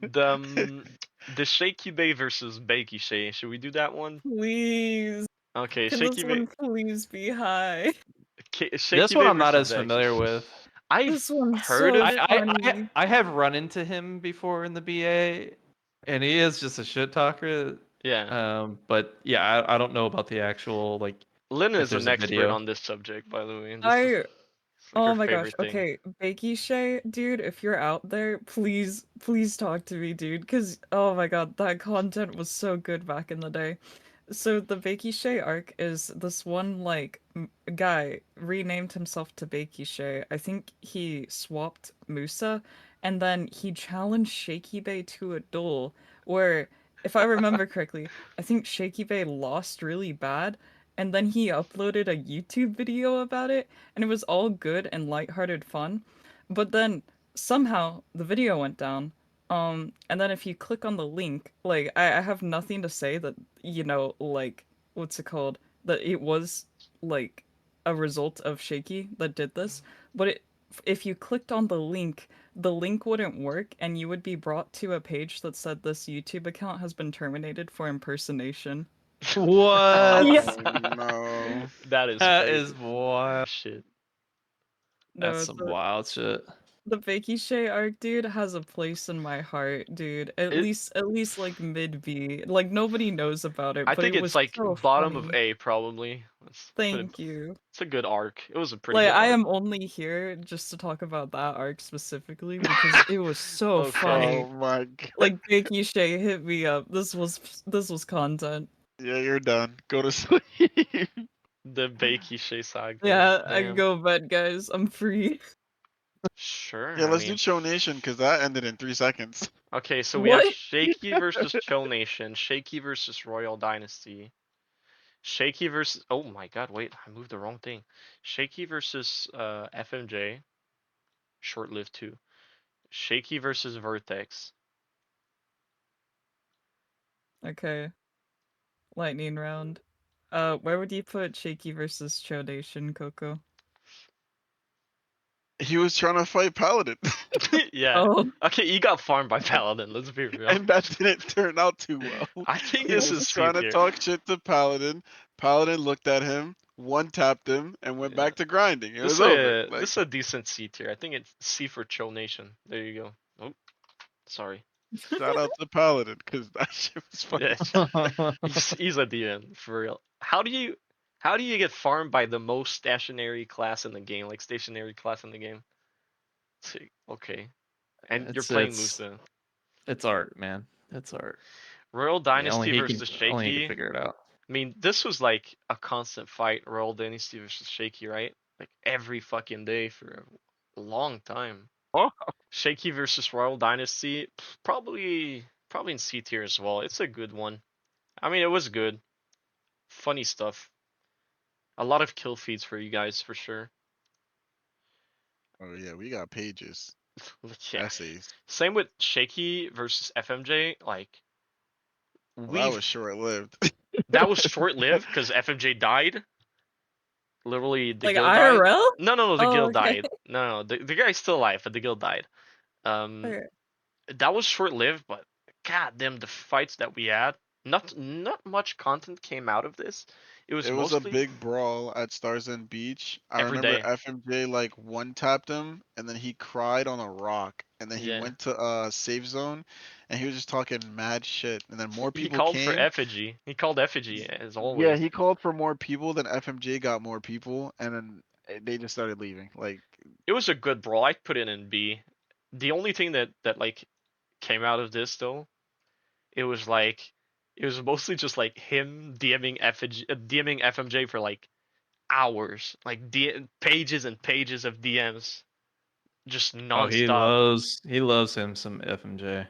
The Shaky Bay versus Bakey Shay. Should we do that one? Please, Okay, can this Shaky Bay. one please be high? Shaky This one Bay I'm not versus as Bakey. familiar with. I've This one's heard so of. funny. I have run into him before in the BA, and he is just a shit talker. Yeah, But yeah, I don't know about the actual like Lynn if is there's an a expert video. on this subject, by the way, and this is I it's like her Oh my gosh. favorite thing. Okay, Bakey Shay, dude, if you're out there, please talk to me, dude, cuz oh my god, that content was so good back in the day. So the Bakey Shay arc is this one like guy renamed himself to Bakey Shay. I think he swapped Musa and then he challenged Shaky Bay to a duel where if I remember correctly, I think Shaky Bay lost really bad and then he uploaded a YouTube video about it and it was all good and lighthearted fun. But then somehow the video went down. And then if you click on the link, like I have nothing to say that, like what's it called? That it was like a result of Shaky that did this. But if you clicked on the link wouldn't work and you would be brought to a page that said this YouTube account has been terminated for impersonation. What? Yeah. Oh no. That is That crazy. is wild. Shit. No, That's it's some wild shit. The Bakey Shay arc, dude, has a place in my heart, dude. At It, least like mid B. Like nobody knows about it, I but think it it's was like so bottom of funny. A probably. Let's put it. Thank you. It's a good arc. It was a pretty Like good I arc. am only here just to talk about that arc specifically because it was so Okay. funny. Oh my god. Like Bakey Shay hit me up. This was content. Yeah, you're done. Go to sleep. The Bakey Shay saga. Yeah, I can Damn. go bed, guys. I'm free. Sure. Yeah, I let's do mean, Cho Nation because that ended in 3 seconds. okay. So we have What? Shaky versus Cho Nation. Shaky versus Royal Dynasty. Shaky versus. Oh my God! Wait, I moved the wrong thing. Shaky versus FMJ. Short-lived too. Shaky versus Vertex. Okay. Lightning round. Where would you put Shaky versus Chodation, Coco? He was trying to fight Paladin. Yeah. Oh, Okay, you got farmed by Paladin. Let's be real. And that didn't turn out too well. I think He this was is C trying to tier. talk shit to Paladin. Paladin looked at him, one tapped him, and went Yeah. back to grinding. It This was is over. a Like, this is a decent C tier. I think it's C for Cho Nation. There you go. Oh, sorry. shout out to Paladin because that shit was Yeah, fucking. he's a DN for real. How do you get farmed by the most stationary class in the game, like stationary class in the game? Okay, and you're It's playing it's Musa. it's art, man. It's art. Royal Dynasty versus Only he can Shaky. figure it out. I mean, this was like a constant fight, Royal Dynasty versus Shaky, right? Like every fucking day for a long time. Oh. Shaky versus Royal Dynasty, probably in C tier as well. It's a good one. I mean, it was good. Funny stuff. A lot of kill feeds for you guys for sure. Oh yeah, we got pages, Yeah. essays. Same with Shaky versus FMJ. Like Well, that we was short lived. that was short lived because FMJ died. Literally, the like guild died. IRL? No, the Oh, guild okay. died. No, the guy's still alive, but the guild died. Um, Okay. that was short lived, but god damn, the fights that we had. Not much content came out of this. It was It was a mostly big brawl at Stars End Beach. I every remember day. FMJ like one tapped him and then he cried on a rock and then he Yeah. went to safe zone and he was just talking mad shit and then more He people called for came. effigy. He called effigy as Yeah, always. he called for more people then FMJ got more people and then they just started leaving. Like It was a good brawl. I'd put it in B. The only thing that like came out of this though, it was like it was mostly just like him DMing DMing FMJ for like hours, like pages and pages of DMs, just Oh, nonstop. he loves him some FMJ.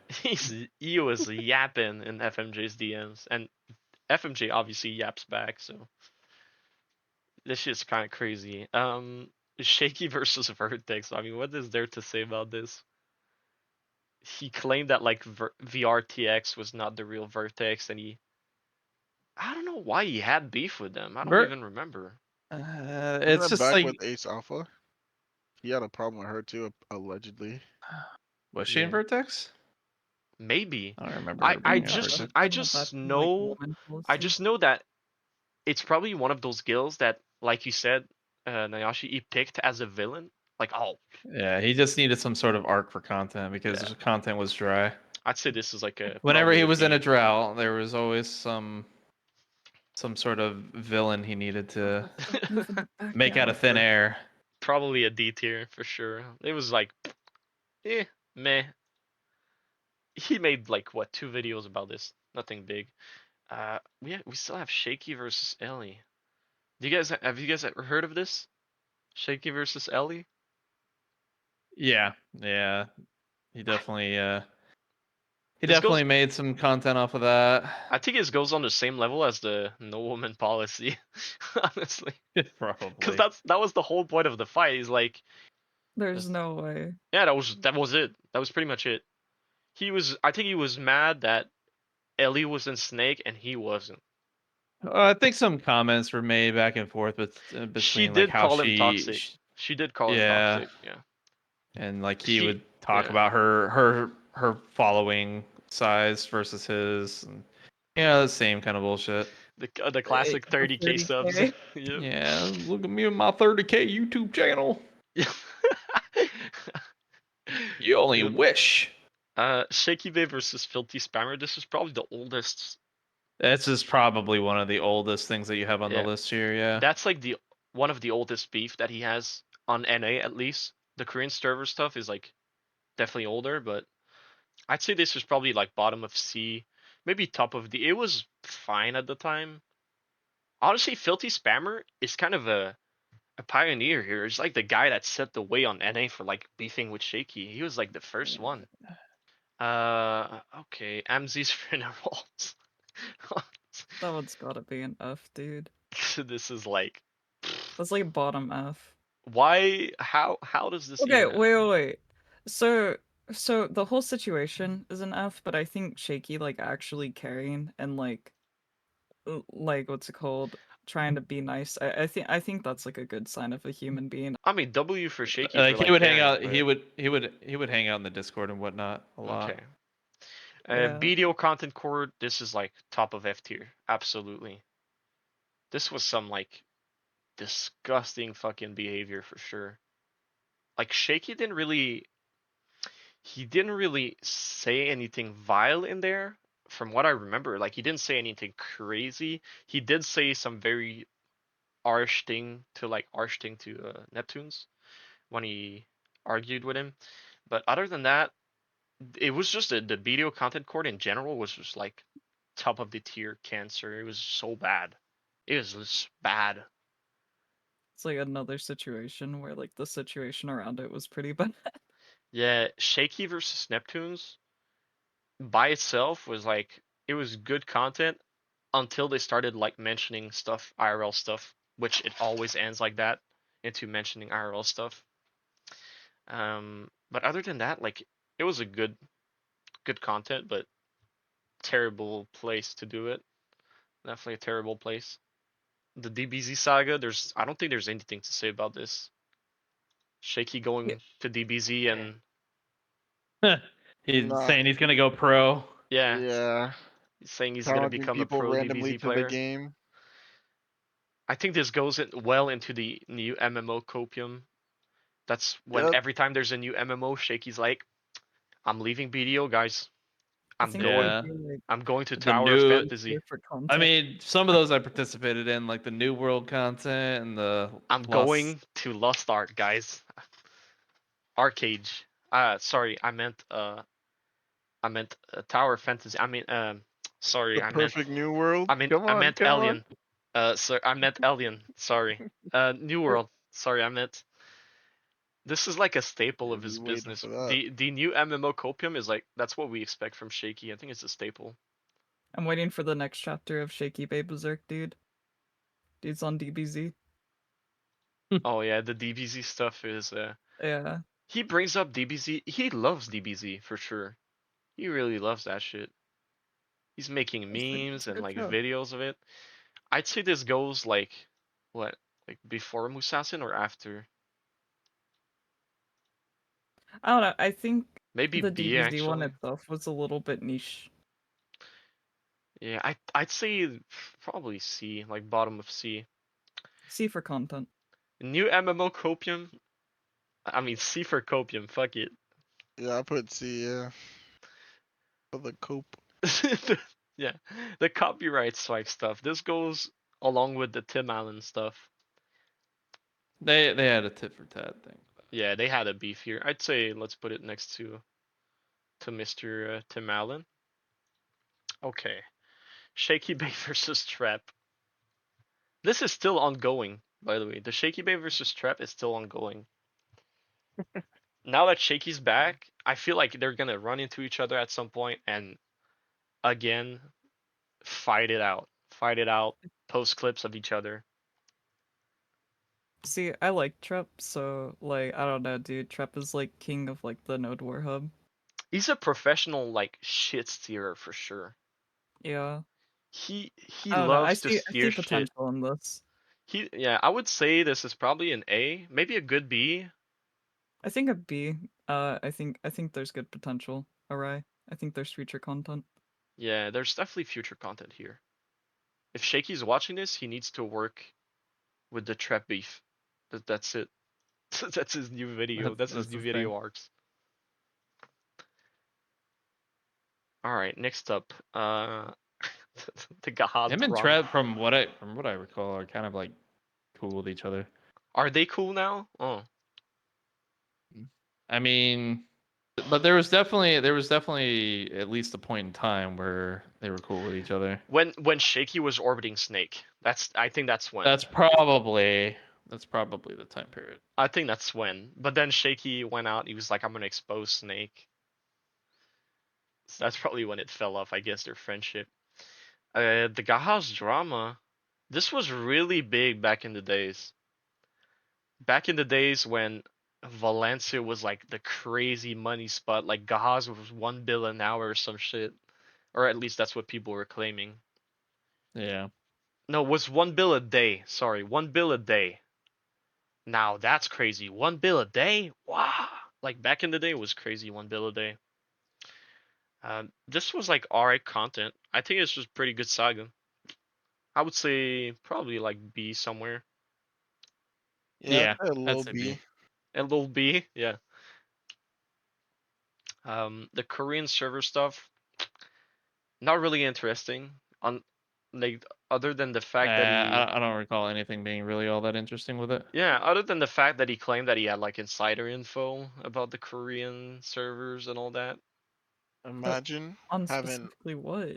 He was yapping in FMJ's DMs, and FMJ obviously yaps back. So this shit's kind of crazy. Shaky versus Vertex. I mean, what is there to say about this? He claimed that like VRTX was not the real Vertex, and I don't know why he had beef with them. I don't Ver- even remember. wasn't it's that just back like with Ace Alpha? He had a problem with her too, allegedly. was she in Yeah, Vertex? maybe. I don't remember I her I being in just Vertex. I Well, that's just like know woman I policy. just know that it's probably one of those guilds that, like you said, Nayashi, he picked as a villain. Like, oh, Yeah, he just needed some sort of arc for content because yeah, the content was dry. I'd say this is like a Whenever probably he a was in a B. drought, there was always some sort of villain he needed to Let's move in the make out of backyard. thin air. Probably a D tier for sure. It was like, eh, meh. He made like what 2 videos about this. Nothing big. We still have Shaky versus Ellie. Do you guys have you guys ever heard of this? Shaky versus Ellie? Yeah, yeah. He definitely he This goes definitely made some content off of that. I think it goes on the same level as the no woman policy, honestly. Because Probably. that was the whole point of the fight. Is like, There's no way. yeah, that was it. That was pretty much it. I think he was mad that Ellie was in Snake and he wasn't. I think some comments were made back and forth She between like did how call him toxic. She did call him yeah, toxic. Yeah. and like he He would talk yeah. about her following size versus his, and the same kind of bullshit. The classic 30K subs. 30K. Yep. Yeah, look at me and my 30K YouTube channel. You only Dude, wish. Shaky Bay versus Filthy Spammer. This is probably the oldest. This is probably one of the oldest things that you have on the Yeah, list here. Yeah. that's like the one of the oldest beef that he has on NA at least. The Korean server stuff is like definitely older, but I'd say this is probably like bottom of C, maybe top of D. It was fine at the time. Honestly, Filthy Spammer is kind of a pioneer here. It's like the guy that set the way on NA for like beefing with Shaky. He was like the first one. Okay, Amzi's funerals. That one's gotta be an F, dude. This is like, That's like bottom F. why? How does this Okay, even wait, happen? wait, wait. So, so the whole situation is an F, but I think Shaky like actually caring and like what's it called? Trying to be nice. I think that's like a good sign of a human being. I mean, W for Shaky for Like he like would hang caring, out. but He would hang out in the Discord and whatnot a lot. okay. Yeah. BDO content core. This is like top of F tier. Absolutely. This was some like disgusting fucking behavior for sure. Like Shaky didn't really he didn't really say anything vile in there from what I remember. Like he didn't say anything crazy. He did say some very harsh thing to Neptunes when he argued with him. But other than that, it was just the video content court in general was just like top of the tier cancer. It was so bad. It was just bad. It's like another situation where like the situation around it was pretty bad. Yeah, Shaky versus Neptunes by itself was like it was good content until they started like mentioning stuff, IRL stuff, which it always ends like that into mentioning IRL stuff. But other than that, like it was a good content, but terrible place to do it. Definitely a terrible place. The DBZ saga, I don't think there's anything to say about this. Shaky Yeah. going to DBZ and He's Nah, saying he's gonna go pro. yeah, yeah. saying he's gonna Challenging become a people pro randomly DBZ to the player. game. I think this goes well into the new MMO copium. That's when Yep. every time there's a new MMO, Shaky's like, I'm leaving BDO, guys. I I'm think it would going. Yeah. be like I'm going to The Tower of new. Fantasy. here for I content. mean, some of those I participated in, like the New World content and the I'm Lost. going to Lost Ark, guys. Arcade. Sorry, I meant Tower of Fantasy. Sorry, The perfect new world. Come I on, meant come on. Alien. So I meant Alien. Sorry. New World. Sorry, I meant. This is like a staple Yeah, of we his waiting business. for that. The new MMO copium is like that's what we expect from Shaky. I think it's a staple. I'm waiting for the next chapter of Shaky Bay Berserk, dude. Dude's on DBZ. Oh yeah, the DBZ stuff is Yeah. he brings up DBZ. He loves DBZ for sure. He really loves that shit. He's making It's memes a and good like show. videos of it. I'd say this goes like what? Like before Musasin or after? I don't know. I think Maybe the B DBZ one actually. itself was a little bit niche. Yeah, I'd say probably C, like bottom of C. C for content. New MMO copium. I mean C for copium. Fuck it. Yeah, I put C. Yeah, for the cope. Yeah, the copyright strike stuff. This goes along with the Tim Allen stuff. They had a tit for tat thing. Yeah, they had a beef here. I'd say let's put it next to Mr. Tim Allen. Okay, Shaky Bay versus Trap. This is still ongoing, by the way. The Shaky Bay versus Trap is still ongoing. Now that Shaky's back, I feel like they're gonna run into each other at some point and again fight it out. Fight it out. Post clips of each other. See, I like Trep, so like I don't know, dude. Trep is like king of like the Node War hub. He's a professional like shit steerer for sure. Yeah. He I don't know. loves to I see steer shit. potential in this. I would say this is probably an A, maybe a good B. I think a B. I think there's good potential. Alright. I think there's future content. Yeah, there's definitely future content here. If Shaky's watching this, he needs to work with the trap beef. That's it. That's his new video. That's his That's new the thing. video arcs. All right, next up, the Gaha Him and drama. Trev, from what I recall, are kind of like cool with each other. Are they cool now? Oh, I mean, but there was definitely at least a point in time where they were cool with each other. when Shaky was orbiting Snake, I think that's when. That's probably the time period. I think that's when. But then Shaky went out. He was like, "I'm gonna expose Snake." So that's probably when it fell off. I guess their friendship. The Gaha's drama. This was really big back in the days. Back in the days when Valencia was like the crazy money spot. Like Gaha's was 1 bill an hour or some shit, or at least that's what people were claiming. Yeah. No, it was 1 bill a day. Sorry, 1 bill a day. Now that's crazy. 1 bill a day? Wow. Like back in the day, it was crazy. 1 bill a day. This was like alright content. I think it's just pretty good saga. I would say probably like B somewhere. Yeah, Yeah. I'd say a I'd little say B. B. A little B, yeah. The Korean server stuff, not really interesting. On like other than the fact that he, I don't recall anything being really all that interesting with it. yeah, other than the fact that he claimed that he had like insider info about the Korean servers and all that. Imagine On having specifically what?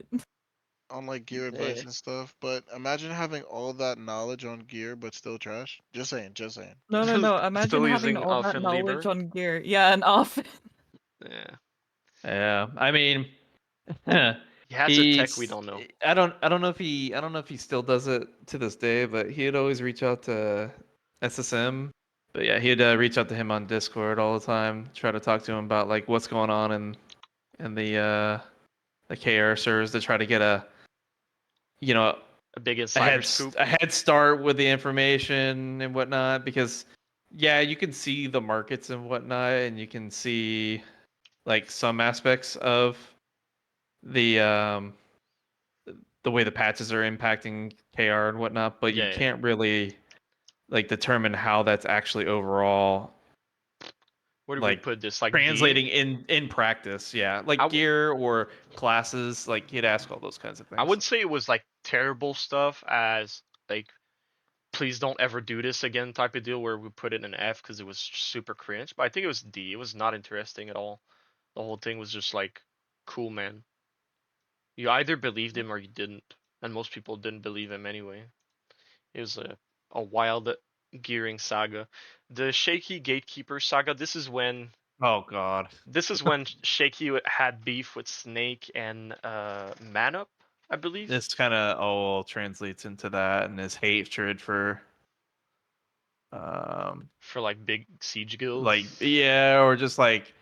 on like gear advice Eh. and stuff, but imagine having all that knowledge on gear but still trash. Just saying, just saying, No, just no, saying. no. Imagine Still having using all that Finn knowledge Lieber. on gear. Yeah, and off. Yeah, Yeah. I mean, he has a tech we he's don't know. I don't know if he still does it to this day, but he'd always reach out to SSM. But yeah, he'd reach out to him on Discord all the time, try to talk to him about like what's going on in the KR servers to try to get a you know A big insider scoop. a head start with the information and whatnot, because yeah, you can see the markets and whatnot, and you can see like some aspects of the the way the patches are impacting KR and whatnot, but you Yeah, yeah. can't really like determine how that's actually overall Where do we like put this? Like B? translating in practice. Yeah, I, like w- gear or classes, like he'd ask all those kinds of I things. wouldn't say it was like terrible stuff as like please don't ever do this again type of deal where we put it in F because it was super cringe. But I think it was D. It was not interesting at all. The whole thing was just like, cool, man. You either believed him or you didn't, and most people didn't believe him anyway. It was a wild gearing saga. The Shaky Gatekeeper saga. Oh God, This is when Shaky had beef with Snake and Manup, I believe, this kind of all translates into that and his hatred for um for like big siege guild. like yeah, or just like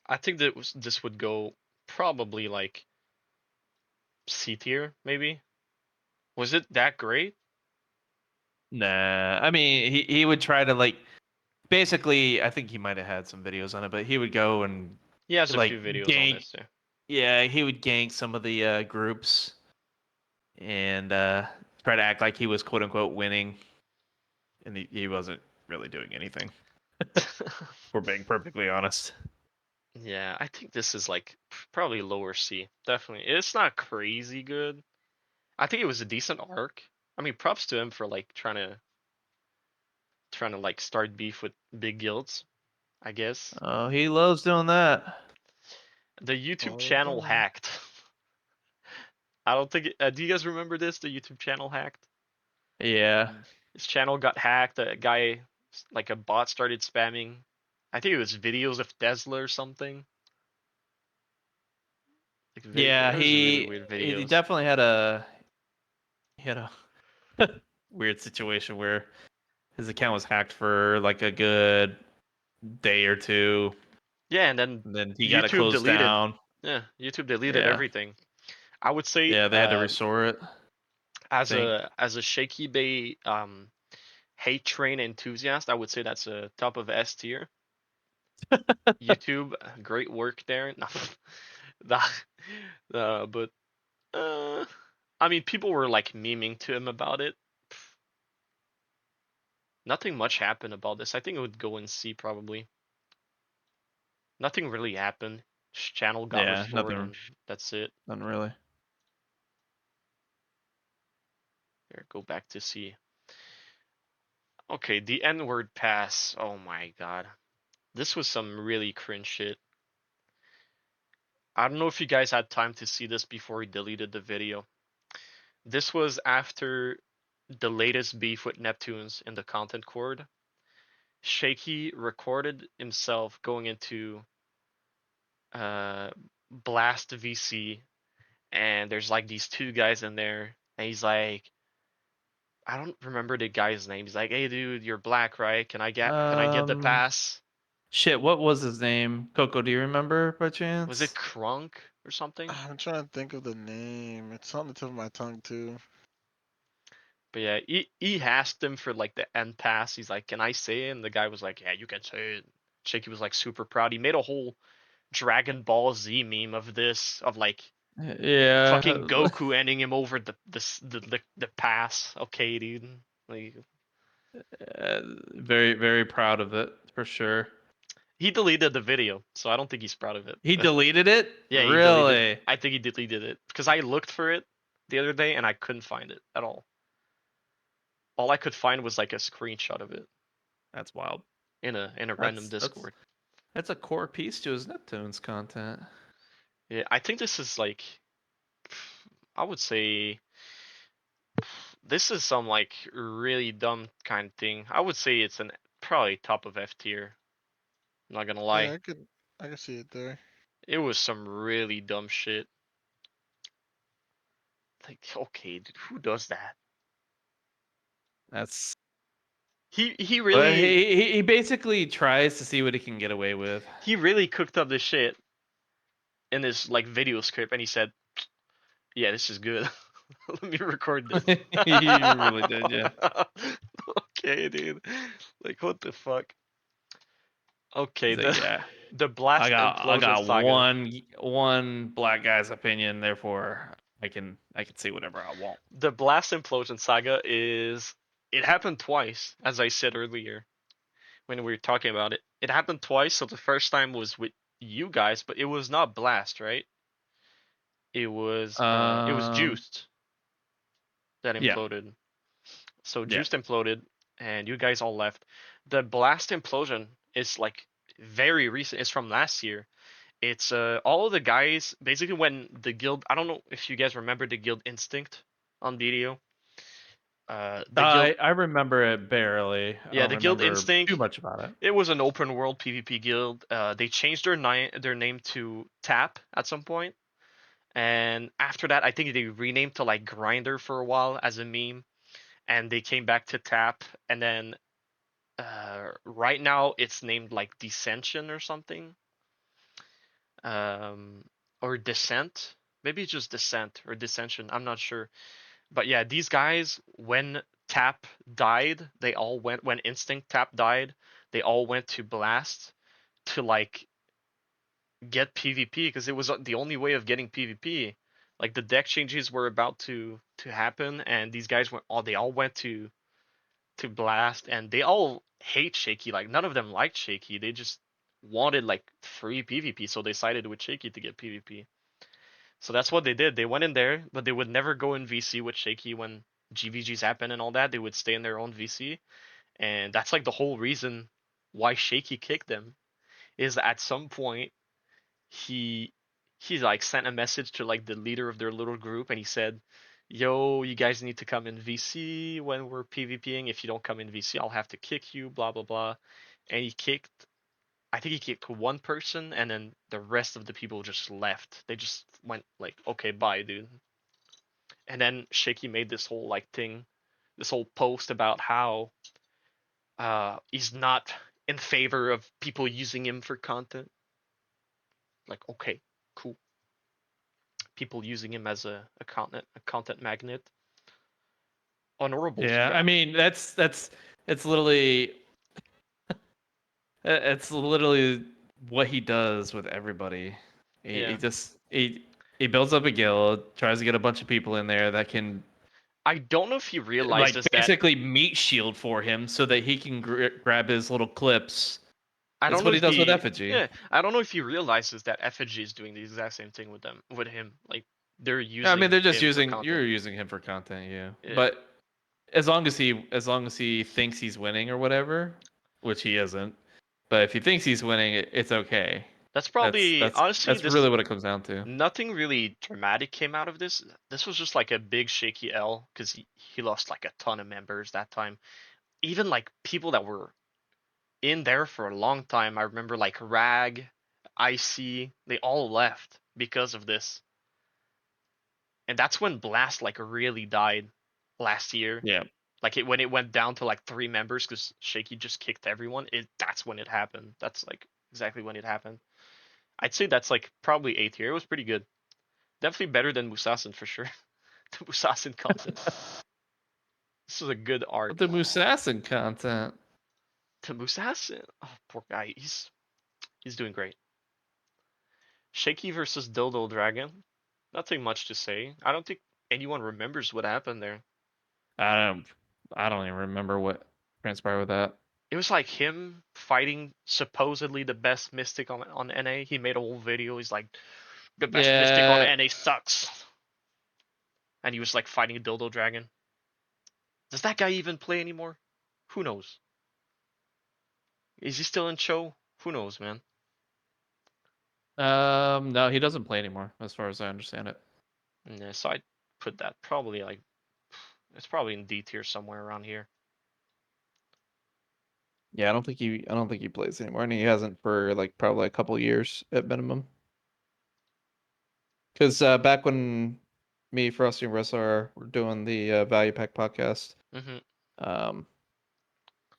I think this would go probably like C tier, maybe. Was it that great? nah. I mean, he would try to like basically. I think he might have had some videos on it, but he would go and He has a like few videos on gank. this. Yeah. Yeah, he would gank some of the groups and try to act like he was quote unquote winning, and he wasn't really doing anything. For being perfectly honest. Yeah, I think this is like probably lower C. Definitely. It's not crazy good. I think it was a decent arc. I mean, props to him for like trying to like start beef with big guilds, I guess. Oh, he loves doing that. The YouTube All the channel time. hacked. I don't think do you guys remember this? The YouTube channel hacked? Yeah. His channel got hacked. A guy like a bot started spamming. I think it was videos of Tesla or something. Like Yeah, it was really weird he videos. definitely had a weird situation where his account was hacked for like a good day or two, Yeah, and then and then he got it YouTube closed deleted. down. Yeah, YouTube deleted Yeah. everything. I would say Yeah, they had to restore it, I as think. a Shaky Bay hate train enthusiast, I would say that's a top of S tier. YouTube, great work there. No, but I mean, people were like memeing to him about it. Nothing much happened about this. I think it would go in C probably. Nothing really happened. His channel got Yeah, restored, nothing. and that's it. Nothing really. Here, go back to see. Okay, the N-word pass. Oh my god. This was some really cringe shit. I don't know if you guys had time to see this before he deleted the video. This was after the latest beef with Neptunes in the content cord. Shaky recorded himself going into Blast VC, and there's like these two guys in there, and he's like, I don't remember the guy's name. He's like, "Hey, dude, you're black, right? Can I get the pass?" Shit, what was his name? Coco, do you remember by Was it chance? Crunk or something? I'm trying to think of the name. It's on the tip of my tongue too. But yeah, he asked him for like the end pass. He's like, "Can I say it?" And the guy was like, "Yeah, you can say it." Shaky was like super proud. He made a whole Dragon Ball Z meme of this, of like Yeah. fucking Goku ending him over the pass. Okay, dude. Like, Very, very proud of it for sure. he deleted the video, so I don't think he's proud of it. He deleted it? Yeah, he deleted. Really? I think he deleted it because I looked for it the other day and I couldn't find it at all. All I could find was like a screenshot of it That's wild. in a random Discord. That's a core piece to his Neptunes content. Yeah, I think this is like, I would say, this is some like really dumb kind of thing. I would say it's probably top of F tier. I'm not gonna lie. Yeah, I could see it there. It was some really dumb shit. Like, okay, dude, who does that? That's He Well, really he basically tries to see what he can get away with. he really cooked up this shit in his like video script, and he said, "Yeah, this is good. Let me record this." He really did, yeah. Okay, dude. Like, what the fuck? Okay, He's like, yeah. the blast I implosion got saga. one black guy's opinion, therefore I can say whatever I want. The blast implosion saga it happened twice, as I said earlier when we were talking about it. It happened twice, so the first time was with you guys, but it was not blast, right? It was Um, juiced that yeah, imploded. So yeah. juiced imploded, and you guys all left. The blast implosion is like very recent. It's from last year. It's all of the guys basically when the guild. I don't know if you guys remember the guild Instinct on video. The guild, I remember it barely. I yeah, don't the guild remember too Instinct. much about it. It was an open world PvP guild. They changed their name to Tap at some point, and after that, I think they renamed to like Grinder for a while as a meme, and they came back to Tap, and then right now it's named like Dissension or something, um, or Descent. Maybe it's just Descent or Dissension. I'm not sure. But yeah, these guys, when Tap died, they all went. When Instinct Tap died, they all went to Blast to like get PvP because it was the only way of getting PvP. Like the deck changes were about to happen, and these guys they all went to Blast, and they all hate Shaky. Like none of them liked Shaky. They just wanted like free PvP, so they sided with Shaky to get PvP. So that's what they did. They went in there, but they would never go in VC with Shaky when GVGs happen and all that. They would stay in their own VC, and that's like the whole reason why Shaky kicked them. Is at some point he he like sent a message to like the leader of their little group, and he said, "Yo, you guys need to come in VC when we're PvPing. If you don't come in VC, I'll have to kick you." Blah blah blah. And he kicked. I think he kicked one person, and then the rest of the people just left. They just went like, "Okay, bye, dude." And then Shaky made this whole like thing, this whole post about how he's not in favor of people using him for content. Like, okay, cool. People using him as a content magnet. Honorable Yeah, I feedback. mean it's literally it's literally what he does with everybody. He Yeah. just he builds up a guild, tries to get a bunch of people in there that can I don't know if he like realizes that. basically meat shield for him so that he can grab his little clips I That's don't know what he if does with he, Effigy. yeah, I don't know if he realizes that Effigy is doing the exact same thing with them, with him. Like they're Yeah, I mean, using they're just him for using you're content. using him for content, yeah. Yeah. But as long as he thinks he's winning or whatever, which he isn't, but if he thinks he's winning, it's okay. That's probably honestly That's this. really what it comes down to. Nothing really dramatic came out of this. This was just like a big shaky L because he lost like a ton of members that time. Even like people that were in there for a long time. I remember like Rag, IC, they all left because of this. And that's when Blast like really died last year. Yeah. Like when it went down to like 3 members because Shaky just kicked everyone. That's when it happened. That's like exactly when it happened. I'd say that's like probably A tier. It was pretty good. Definitely better than Musasin for sure. The Musasin content. This was a good But arc. the Musassin content. To Musasin, oh poor guy. He's doing great. Shaky versus Dildo Dragon. Nothing much to say. I don't think anyone remembers what happened there. I don't even remember what transpired with that. It was like him fighting supposedly the best mystic on NA. He made a whole video. He's like, the best mystic on Yeah, NA sucks. And he was like fighting a Dildo Dragon. Does that guy even play anymore? Who knows? Is he still in show? Who knows, man? no, he doesn't play anymore, as far as I understand it. Yeah, so I'd put that probably like, it's probably in D tier somewhere around here. Yeah, I don't think he plays anymore, and he hasn't for like probably a couple years at minimum. Because back when me, Frosty, and Russar were doing the Value Pack podcast, Mm-hmm. um,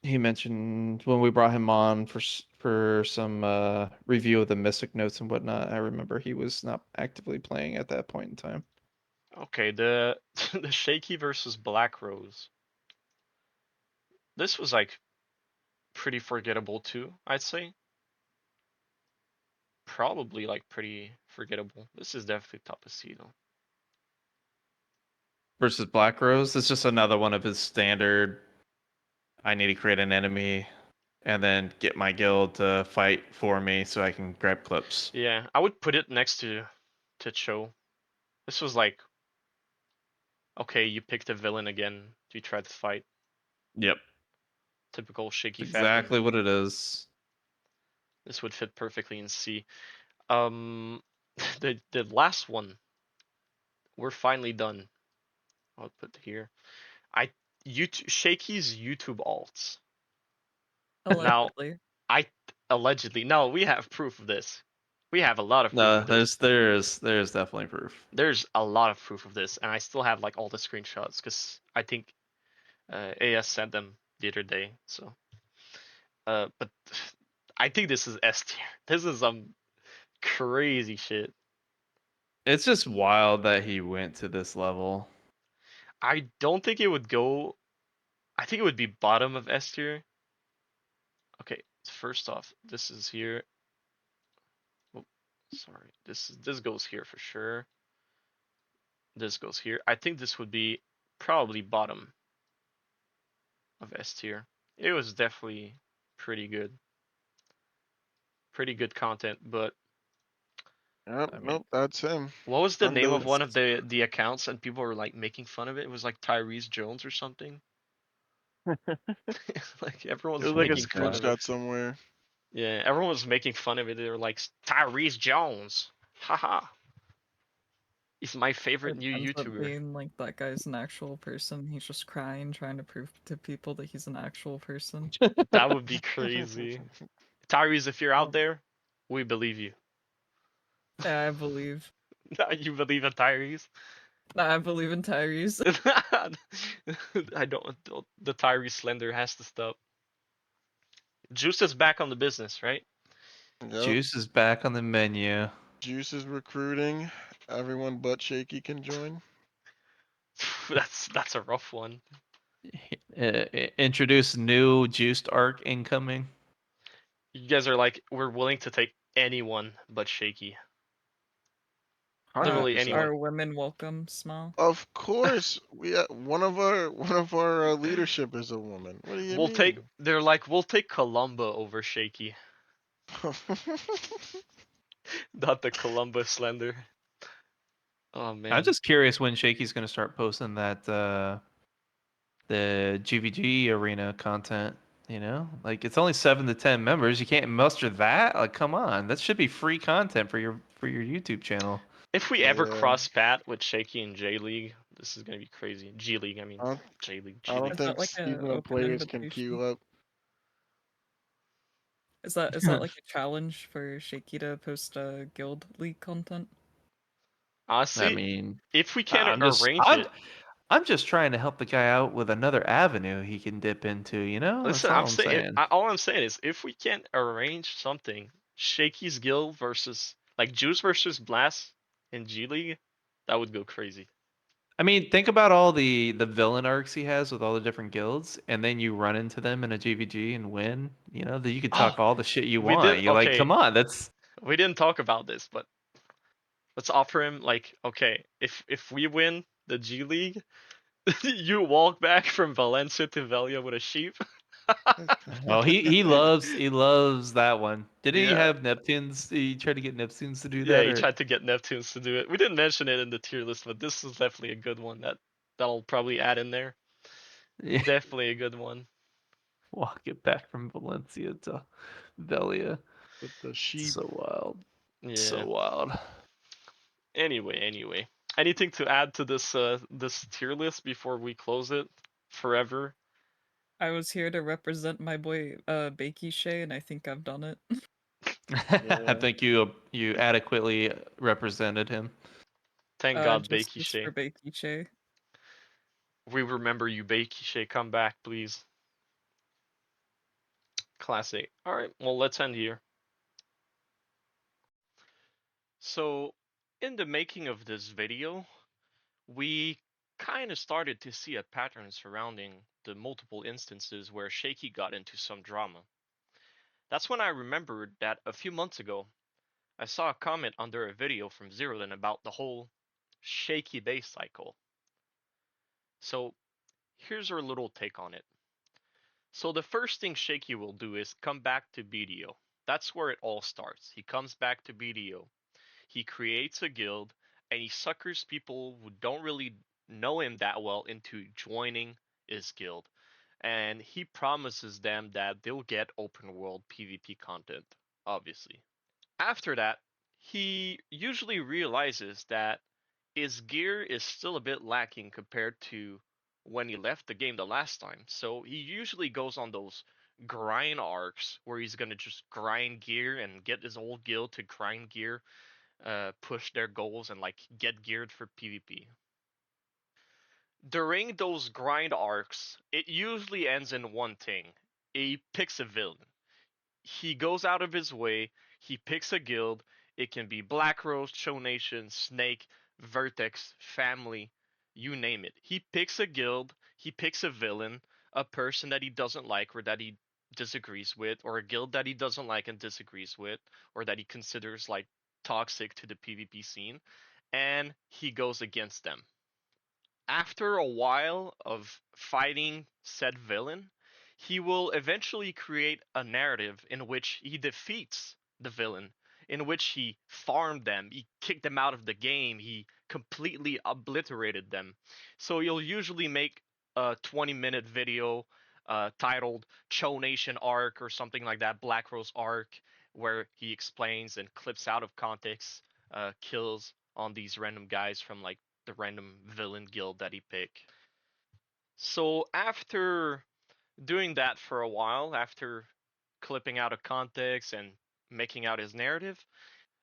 he mentioned when we brought him on for some review of the Mystic Notes and whatnot. I remember he was not actively playing at that point in time. Okay, the the Shaky versus Black Rose. This was like pretty forgettable too, I'd say. Probably like pretty forgettable. This is definitely top of C though. Versus Black Rose, it's just another one of his standard. I need to create an enemy and then get my guild to fight for me so I can grab clips. Yeah, I would put it next to Cho. This was like, okay, you picked a villain again. You tried to fight. Yep, Typical Shaky faction. exactly what it is. This would fit perfectly in C. Um, the last one, we're finally done. I'll put here. I YouTube Shaky's YouTube alts. Now, Allegedly. I allegedly no, we have proof of this. We have a lot of proof No, of this. there's definitely proof. There's a lot of proof of this, and I still have like all the screenshots because I think AS sent them the other day. So, but I think this is S tier. This is some crazy shit. It's just wild that he went to this level. I don't think it would go. I think it would be bottom of S tier. Okay, first off, this is here. Oh, sorry, this goes here for sure. This goes here. I think this would be probably bottom of S tier. It was definitely pretty good. Pretty good content, but Yep, I mean, nope, that's him. what was the name of Undeleted. one of the accounts and people were like making fun of it? It was like Tyrese Jones or something. Like everyone It was was like a making fun of it. screenshot somewhere. Yeah, everyone was making fun of it. They were like Tyrese Jones. Haha. He's my favorite It new ends up YouTuber. being like that guy's an actual person. He's just crying, trying to prove to people that he's an actual person. That would be crazy. Tyrese, if you're out there, we believe you. Yeah, I believe. You believe in Tyrese? I believe in Tyrese. I don't. The Tyrese Slender has to stop. Juice is back on the business, right? Yep. Juice is back on the menu. Juice is recruiting. Everyone but Shaky can join. That's a rough one. Introduce new juiced arc incoming. You guys are like, we're willing to take anyone but Shaky. Literally 100%. anyone. Are women welcome? Smile. Of course, we one of our leadership is a woman. What do you We'll mean? take. They're like, we'll take Columba over Shaky. Not the Columbus Slender. Oh I'm man. just curious when Shaky's gonna start posting that the GVG arena content. You know, like it's only 7 to 10 members. You can't muster that. Like, come on, that should be free content for your YouTube channel. If we ever Yeah. cross pat with Shaky in J League, this is gonna be crazy. G League, I mean. I don't, J League, I G don't League. Is that think like a seasonal open players can invitation? queue up. Is that like a challenge for Shaky to post guild league content? I Honestly, mean, if we can I'm just arrange I'm it, I'm just trying to help the guy out with another avenue he can dip into. You know, that's listen, I'm all I'm saying, saying. all I'm saying is if we can arrange something, Shaky's guild versus like Juice versus Blast in G League, that would go crazy. I mean, think about all the villain arcs he has with all the different guilds, and then you run into them in a GVG and win. You know, that you could Oh, talk all the shit you we did want. You're like, come okay. on, that's We didn't talk about this, but let's offer him like, okay, if we win the G League, you walk back from Valencia to Velia with a sheep. oh he loves that one. Didn't he Yeah, have Neptunes? He tried to get Neptunes to do yeah. that, He or tried to get Neptunes to do it. We didn't mention it in the tier list, but this is definitely a good one that'll probably add in there. yeah, Definitely a good one. walk it back from Valencia to Velia. With the sheep. So wild, so Yeah. wild. Anyway. Anything to add to this tier list before we close it forever? I was here to represent my boy Bakey Shay, and I think I've done it. I Yeah. think you adequately represented him. Thank God, Bakey Justice for Shay. Bakey Shay. We remember you, Bakey Shay. Come back, please. Classic. All right. Well, let's end here. So, in the making of this video, we kind of started to see a pattern surrounding the multiple instances where Shaky got into some drama. That's when I remembered that a few months ago, I saw a comment under a video from Zerolin about the whole Shaky base cycle. So, here's our little take on it. So, the first thing Shaky will do is come back to BDO. That's where it all starts. He comes back to BDO. He creates a guild and he suckers people who don't really know him that well into joining his guild. And he promises them that they'll get open world PvP content, obviously. After that, he usually realizes that his gear is still a bit lacking compared to when he left the game the last time. So he usually goes on those grind arcs where he's gonna just grind gear and get his old guild to grind gear, push their goals and like get geared for PvP. During those grind arcs, it usually ends in one thing. He picks a villain. He goes out of his way, he picks a guild. It can be Black Rose, Cho Nation, Snake, Vertex, Family, you name it. He picks a guild, he picks a villain, a person that he doesn't like or that he disagrees with, or a guild that he doesn't like and disagrees with, or that he considers like toxic to the PvP scene, and he goes against them. After a while of fighting said villain, he will eventually create a narrative in which he defeats the villain, in which he farmed them, he kicked them out of the game, he completely obliterated them. So he'll usually make a 20-minute video titled Cho Nation Arc or something like that, Black Rose Arc, where he explains and clips out of context kills on these random guys from like the random villain guild that he picked. So after doing that for a while, after clipping out of context and making out his narrative,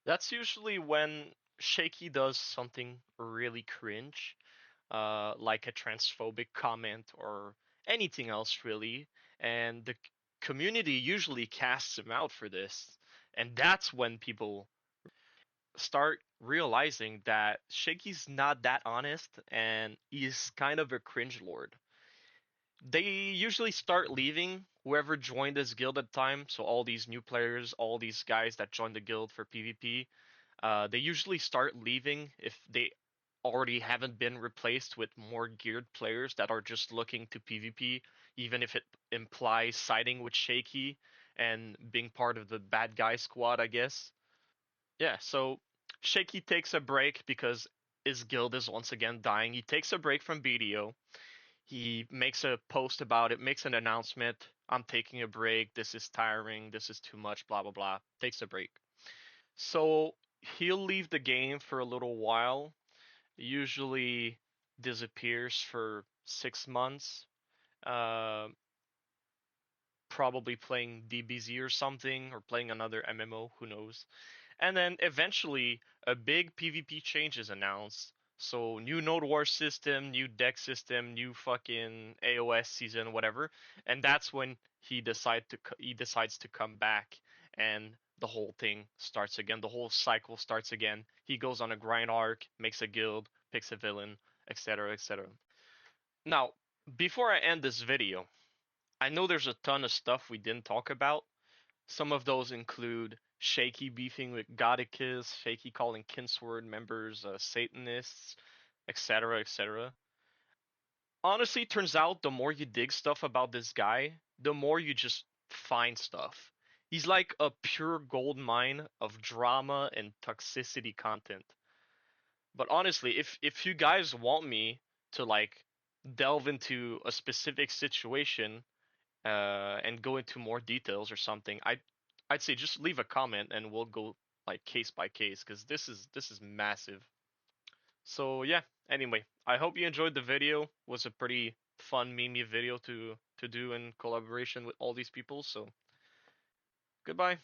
that's usually when Shaky does something really cringe, like a transphobic comment or anything else really, and the community usually casts him out for this. And that's when people start realizing that Shaky's not that honest and he's kind of a cringe lord. They usually start leaving whoever joined this guild at the time. So all these new players, all these guys that joined the guild for PvP, they usually start leaving if they already haven't been replaced with more geared players that are just looking to PvP, even if it implies siding with Shaky. and being part of the bad guy squad, I guess. Yeah, so Shaky takes a break because his guild is once again dying. He takes a break from BDO. He makes a post about it, makes an announcement. I'm taking a break. This is tiring. This is too much, blah, blah, blah. Takes a break. So he'll leave the game for a little while, usually disappears for 6 months. Uh, Probably playing DBZ or something, or playing another MMO, who knows. And then eventually a big PvP change is announced. So new Node War system, new deck system, new fucking AOS season, whatever. And that's when he decides to come back, and the whole thing starts again. The whole cycle starts again. He goes on a grind arc, makes a guild, picks a villain, etc., etc. Now, before I end this video, I know there's a ton of stuff we didn't talk about. Some of those include Shaky beefing with Godicus, Shaky calling Kinsword members Satanists, etc., etc. Honestly, turns out the more you dig stuff about this guy, the more you just find stuff. He's like a pure gold mine of drama and toxicity content. But honestly, if you guys want me to like delve into a specific situation and go into more details or something, I'd say just leave a comment and we'll go like case by case, because this is massive. So yeah. Anyway, I hope you enjoyed the video. It was a pretty fun meme video to do in collaboration with all these people. So goodbye.